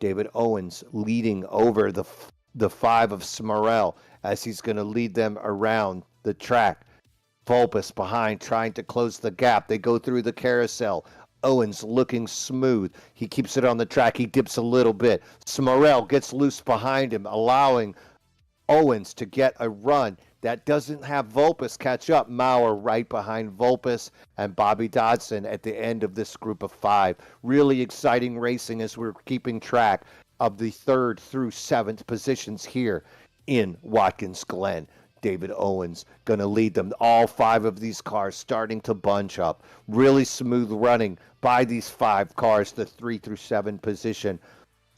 David Owens leading over the 5 of Smurrell as he's going to lead them around the track. Vulpes behind, trying to close the gap. They go through the carousel. Owens looking smooth. He keeps it on the track. He dips a little bit. Smurrell gets loose behind him, allowing Owens to get a run. That doesn't have Vulpes catch up. Maurer right behind Vulpes and Bobby Dodson at the end of this group of 5. Really exciting racing as we're keeping track of the 3rd through 7th positions here in Watkins Glen. David Owens going to lead them. All 5 of these cars starting to bunch up. Really smooth running by these 5 cars, the 3 through 7 position.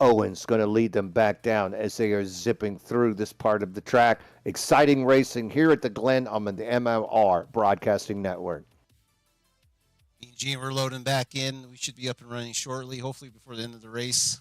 Owens going to lead them back down as they are zipping through this part of the track. Exciting racing here at the Glen on the MLR Broadcasting Network. Gene, we're loading back in. We should be up and running shortly, hopefully before the end of the race.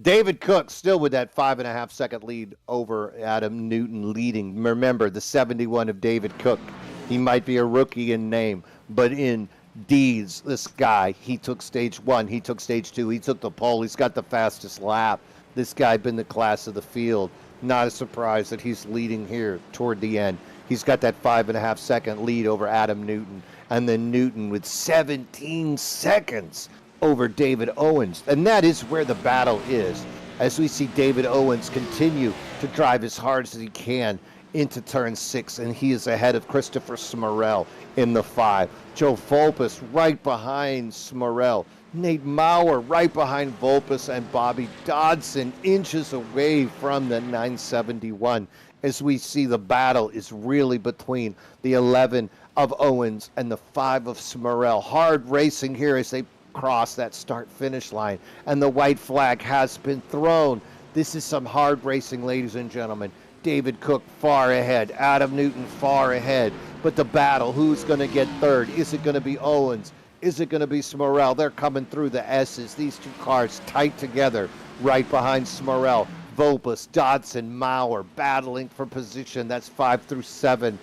David Cook still with that 5.5 second lead over Adam Newton leading. Remember, the 71 of David Cook. He might be a rookie in name, but in deeds, this guy, he took stage 1, he took stage 2, he took the pole, he's got the fastest lap. This guy been the class of the field. Not a surprise that he's leading here toward the end. He's got that 5.5 second lead over Adam Newton, and then Newton with 17 seconds over David Owens. And that is where the battle is, as we see David Owens continue to drive as hard as he can into turn 6, and he is ahead of Christopher Smurrell in the 5. Joe Vulpes right behind Smurrell. Nate Maurer right behind Vulpes, and Bobby Dodson inches away from the 971. As we see, the battle is really between the 11 of Owens and the 5 of Smurrell. Hard racing here as they cross that start-finish line, and the white flag has been thrown. This is some hard racing, ladies and gentlemen. David Cook far ahead, Adam Newton far ahead, but the battle, who's going to get 3rd? Is it going to be Owens? Is it going to be Smurrell? They're coming through the S's. These 2 cars tight together right behind Smurrell. Vulpes, Dodson, Maurer battling for position. That's 5 through 7.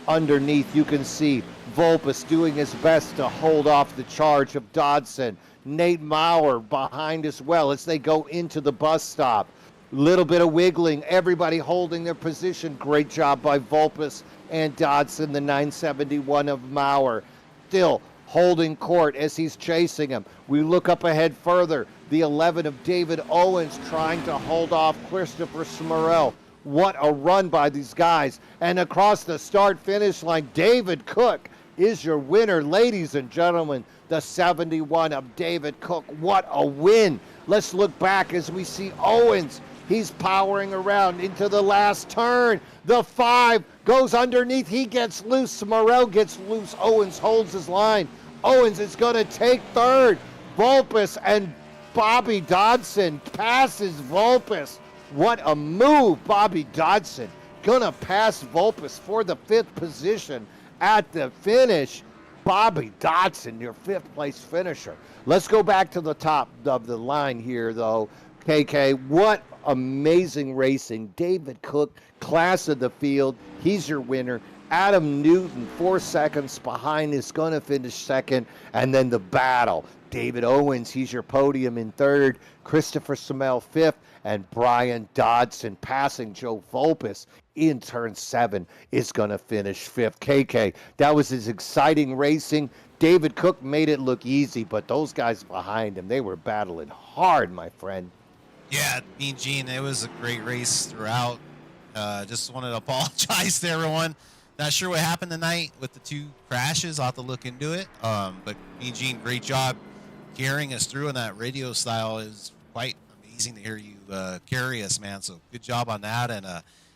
Underneath, you can see Vulpes doing his best to hold off the charge of Dodson. Nate Maurer behind as well as they go into the bus stop. Little bit of wiggling, everybody holding their position. Great job by Vulpes and Dodson, the 971 of Maurer. Still holding court as he's chasing him. We look up ahead further. The 11 of David Owens trying to hold off Christopher Smurrell. What a run by these guys. And across the start-finish line, David Cook is your winner, ladies and gentlemen. The 71 of David Cook. What a win. Let's look back as we see Owens. He's powering around into the last turn. The 5 goes underneath. He gets loose. Smurrell gets loose. Owens holds his line. Owens is going to take 3rd. Vulpes and Bobby Dodson passes Vulpes. What a move. Bobby Dodson going to pass Vulpes for the 5th position at the finish. Bobby Dodson, your 5th place finisher. Let's go back to the top of the line here, though. KK, what amazing racing. David Cook, class of the field. He's your winner. Adam Newton, 4 seconds behind, is going to finish 2nd. And then the battle. David Owens, he's your podium in 3rd. Christopher Smurrell, 5th. And Brian Dodson passing Joe Vulpes in turn 7 is going to finish 5th. KK, that was his exciting racing. David Cook made it look easy, but those guys behind him, they were battling hard, my friend. Yeah, me and Gene, it was a great race throughout. Just wanted to apologize to everyone. Not sure what happened tonight with the 2 crashes. I'll have to look into it. But me and Gene, great job carrying us through, and that radio style is quite amazing to hear you carry us, man. So good job on that. And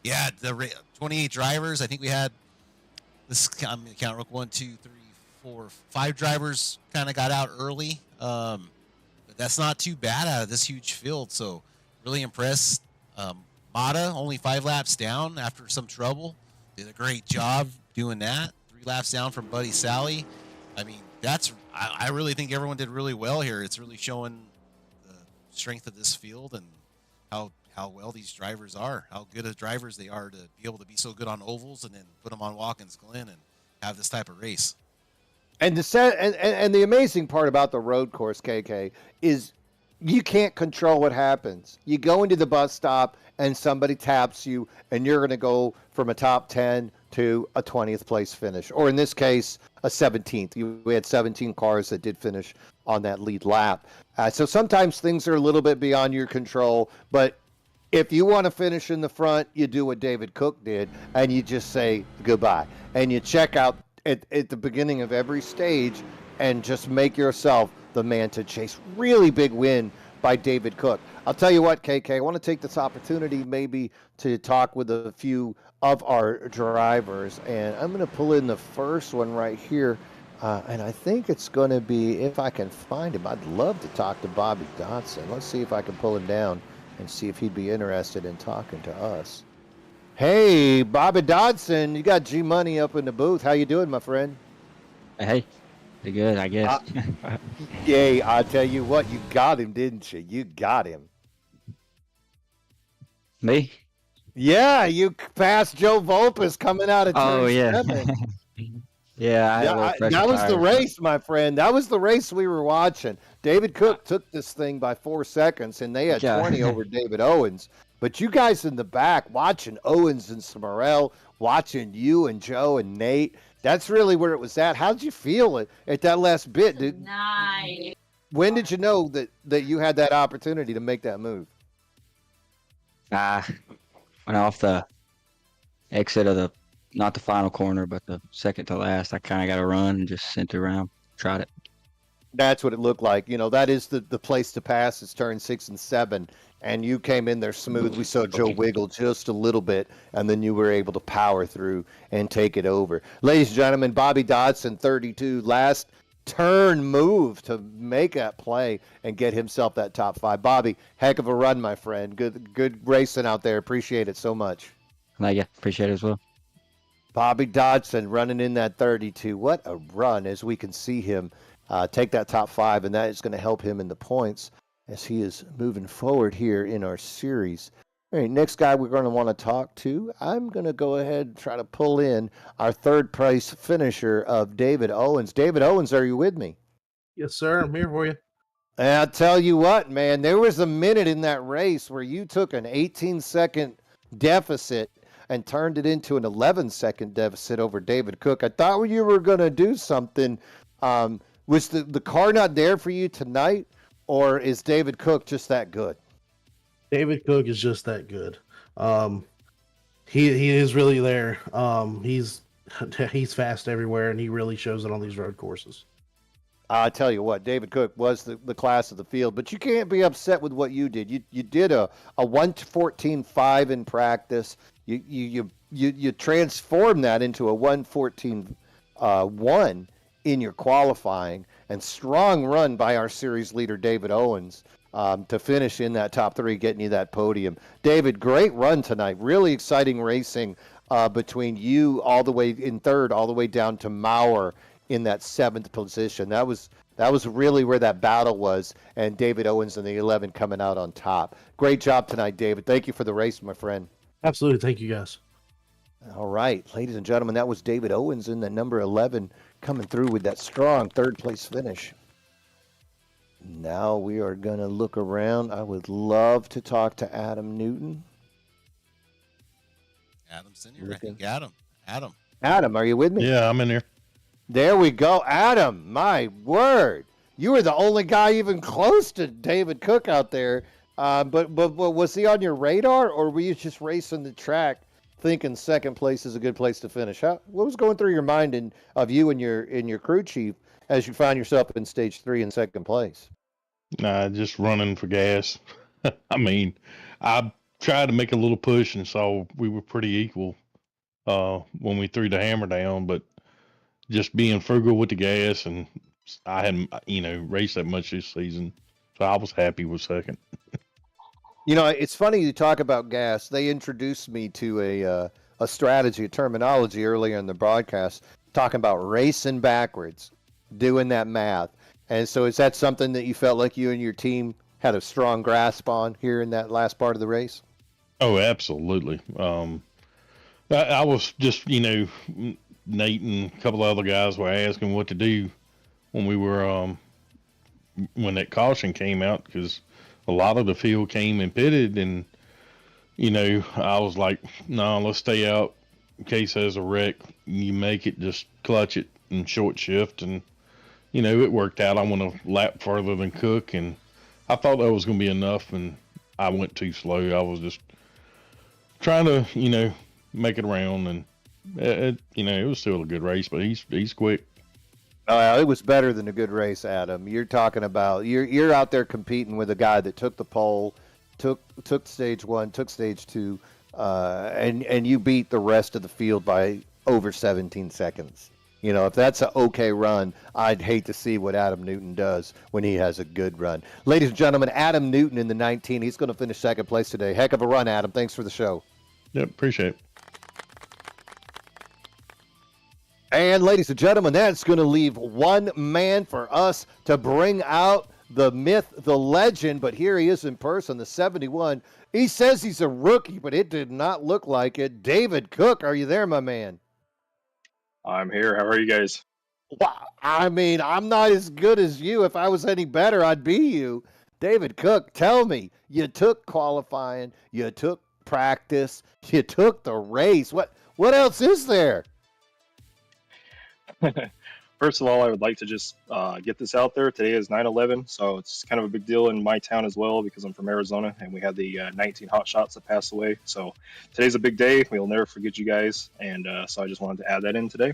yeah, the 28 drivers. I think we had this. I'm gonna count real 1, 2, 3, 4, 5 drivers kind of got out early. But that's not too bad out of this huge field. So really impressed. Mata only 5 laps down after some trouble. Did a great job doing that. 3 laps down from Buddy Sally. I mean, I really think everyone did really well here. It's really showing the strength of this field and how well these drivers are, how good of drivers they are to be able to be so good on ovals and then put them on Watkins Glen and have this type of race. And the amazing part about the road course, KK, is you can't control what happens. You go into the bus stop and somebody taps you, and you're going to go from a top 10 to a 20th place finish, or in this case, a 17th. We had 17 cars that did finish on that lead lap. So sometimes things are a little bit beyond your control, but if you want to finish in the front, you do what David Cook did, and you just say goodbye. And you check out at the beginning of every stage and just make yourself the man to chase. Really big win by David Cook. I'll tell you what, KK, I want to take this opportunity maybe to talk with a few of our drivers, and I'm going to pull in the first one right here, and I think it's going to be, if I can find him, I'd love to talk to Bobby Dodson. Let's see if I can pull him down and see if he'd be interested in talking to us. Hey, Bobby Dodson, you got G-Money up in the booth. How you doing, my friend? Hey, pretty good, I guess. Yay, I tell you what, you got him, didn't you? You got him. Me? Yeah, you passed Joe Volpes coming out of turn Oh, yeah. 7. Yeah, That was the race, my friend. That was the race we were watching. David Cook took this thing by 4 seconds, and they had 20 over David Owens. But you guys in the back watching Owens and Smurrell, watching you and Joe and Nate, that's really where it was at. How'd you feel at that last bit? Nice. When did you know that you had that opportunity to make that move? Went off the exit of not the final corner, but the second to last. I kind of got a run and just sent it around, tried it. That's what it looked like. You know, that is the place to pass. It's turn 6 and 7, and you came in there smooth. We saw Joe wiggle just a little bit, and then you were able to power through and take it over. Ladies and gentlemen, Bobby Dodson, 32, last turn move to make that play and get himself that top 5. Bobby, heck of a run, my friend. Good racing out there. Appreciate it so much. Thank you. Appreciate it as well. Bobby Dodson running in that 32. What a run, as we can see him take that top 5, and that is going to help him in the points as he is moving forward here in our series. All right, next guy we're going to want to talk to, I'm going to go ahead and try to pull in our third place finisher of David Owens. David Owens, are you with me? Yes, sir. I'm here for you. And I'll tell you what, man, there was a minute in that race where you took an 18-second deficit and turned it into an 11-second deficit over David Cook. I thought you were going to do something. Was the car not there for you tonight, or is David Cook just that good? David Cook is just that good. He is really there. He's fast everywhere, and he really shows it on these road courses. I tell you what, David Cook was the class of the field, but you can't be upset with what you did. You did a 1:14.5 in practice. You transformed that into a 1:14.1 in your qualifying, and strong run by our series leader David Owens to finish in that top 3, getting you that podium. David, great run tonight. Really exciting racing between you all the way in 3rd, all the way down to Maurer in that 7th position. That was really where that battle was, and David Owens in the 11 coming out on top. Great job tonight, David. Thank you for the race, my friend. Absolutely. Thank you, guys. All right, ladies and gentlemen, that was David Owens in the number 11 coming through with that strong 3rd place finish. Now we are going to look around. I would love to talk to Adam Newton. Adam's in here. I think Adam. Adam, are you with me? Yeah, I'm in here. There we go. Adam, my word. You were the only guy even close to David Cook out there. But was he on your radar, or were you just racing the track thinking second place is a good place to finish? What was going through your mind of you and your crew chief as you found yourself in stage 3 in second place? Nah, just running for gas. I mean, I tried to make a little push and saw we were pretty equal when we threw the hammer down, but just being frugal with the gas, and I hadn't, raced that much this season, so I was happy with second. It's funny you talk about gas. They introduced me to a strategy, a terminology earlier in the broadcast, talking about racing backwards, doing that math. And so is that something that you felt like you and your team had a strong grasp on here in that last part of the race? Oh, absolutely. I was just, Nate and a couple of other guys were asking what to do when we were, when that caution came out, because a lot of the field came and pitted, and, I was like, no, let's stay out in case there's a wreck. You make it, just clutch it and short shift. And, it worked out. I went a lap further than Cook, and I thought that was going to be enough, and I went too slow. I was just trying to, make it around, and it was still a good race, but he's quick. It was better than a good race, Adam. You're talking about you're out there competing with a guy that took the pole, took stage 1, took stage 2, and you beat the rest of the field by over 17 seconds. If that's an okay run, I'd hate to see what Adam Newton does when he has a good run. Ladies and gentlemen, Adam Newton in the 19. He's going to finish second place today. Heck of a run, Adam. Thanks for the show. Yep, appreciate it. And ladies and gentlemen, that's going to leave one man for us to bring out the myth, the legend. But here he is in person, the 71. He says he's a rookie, but it did not look like it. David Cook, are you there, my man? I'm here. How are you guys? Wow. I mean, I'm not as good as you. If I was any better, I'd be you. David Cook, tell me, you took qualifying, you took practice, you took the race. What else is there? First of all, I would like to just get this out there. Today is 9/11, so it's kind of a big deal in my town as well because I'm from Arizona and we had the 19 hot shots that passed away. So today's a big day. We'll never forget you guys, and so I just wanted to add that in today.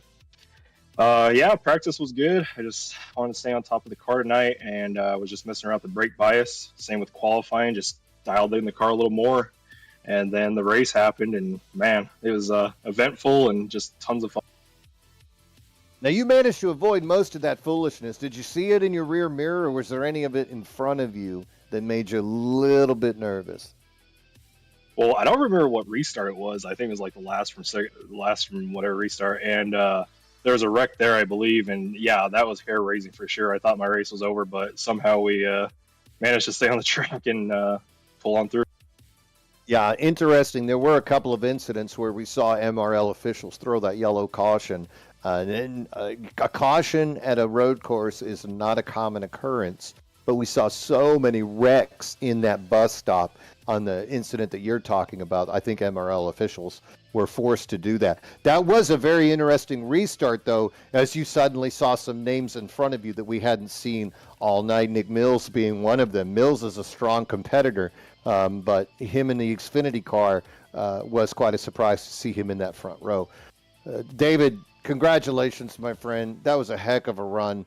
Yeah, practice was good. I just wanted to stay on top of the car tonight, and was just messing around with the brake bias. Same with qualifying, just dialed in the car a little more, and then the race happened, and man, it was eventful and just tons of fun. Now, you managed to avoid most of that foolishness. Did you see it in your rear mirror, or was there any of it in front of you that made you a little bit nervous? Well, I don't remember what restart it was. I think it was like the last from whatever restart, and there was a wreck there, I believe, and yeah, that was hair raising for sure. I thought my race was over, but somehow we managed to stay on the track and pull on through. Yeah, interesting. There were a couple of incidents where we saw MRL officials throw that yellow caution. And a caution at a road course is not a common occurrence, but we saw so many wrecks in that bus stop on the incident that you're talking about. I think MRL officials were forced to do that. That was a very interesting restart, though, as you suddenly saw some names in front of you that we hadn't seen all night, Nick Mills being one of them. Mills is a strong competitor, but him in the Xfinity car was quite a surprise to see him in that front row. David, congratulations, my friend. That was a heck of a run.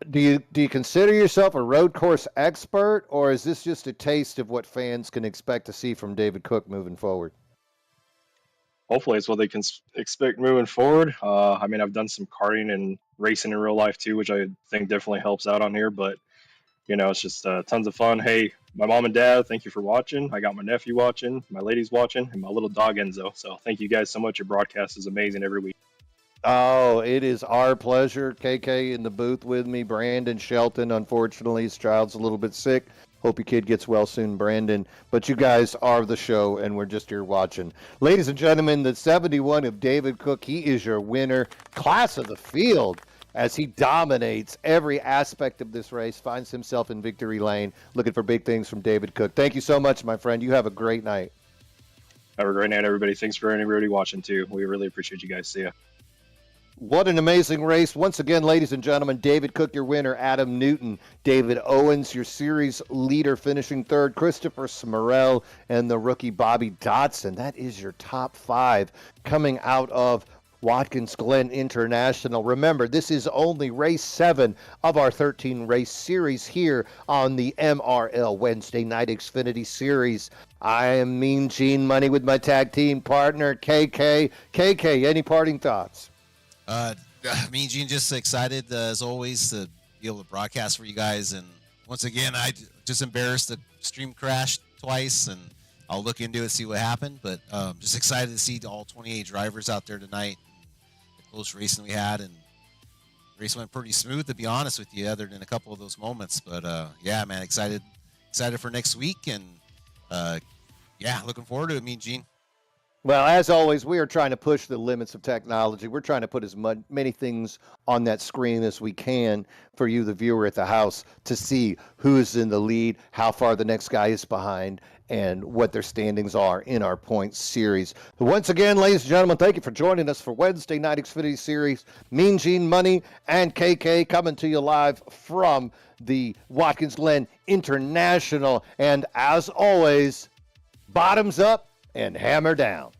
Do you consider yourself a road course expert, or is this just a taste of what fans can expect to see from David Cook moving forward? Hopefully it's what they can expect moving forward. I mean, I've done some karting and racing in real life too, which I think definitely helps out on here, but it's just tons of fun. Hey, my mom and dad, thank you for watching. I got my nephew watching, my lady's watching, and my little dog Enzo. So thank you guys so much. Your broadcast is amazing every week. Oh, it is our pleasure. KK in the booth with me. Brandon Shelton, unfortunately, his child's a little bit sick. Hope your kid gets well soon, Brandon. But you guys are the show, and we're just here watching. Ladies and gentlemen, the 71 of David Cook, he is your winner. Class of the field, as he dominates every aspect of this race, finds himself in victory lane, looking for big things from David Cook. Thank you so much, my friend. You have a great night. Have a great night, everybody. Thanks for everybody watching too. We really appreciate you guys. See ya. What an amazing race. Once again, ladies and gentlemen, David Cook, your winner, Adam Newton, David Owens, your series leader, finishing third, Christopher Smurrell, and the rookie Bobby Dotson. That is your top 5 coming out of Watkins Glen International. Remember, this is only race 7 of our 13-race series here on the MRL Wednesday Night Xfinity Series. I am Mean Gene Money with my tag team partner, KK. KK, any parting thoughts? Me, Gene, just excited as always to be able to broadcast for you guys. And once again, I just embarrassed the stream crashed twice, and I'll look into it, see what happened. But just excited to see all 28 drivers out there tonight. The close racing we had, and the race went pretty smooth, to be honest with you, other than a couple of those moments. But yeah, man, excited for next week, and yeah, looking forward to it. Me, Gene. Well, as always, we are trying to push the limits of technology. We're trying to put as many things on that screen as we can for you, the viewer at the house, to see who is in the lead, how far the next guy is behind, and what their standings are in our points series. Once again, ladies and gentlemen, thank you for joining us for Wednesday Night Xfinity Series. Mean Gene Money and KK coming to you live from the Watkins Glen International. And as always, bottoms up and hammer down.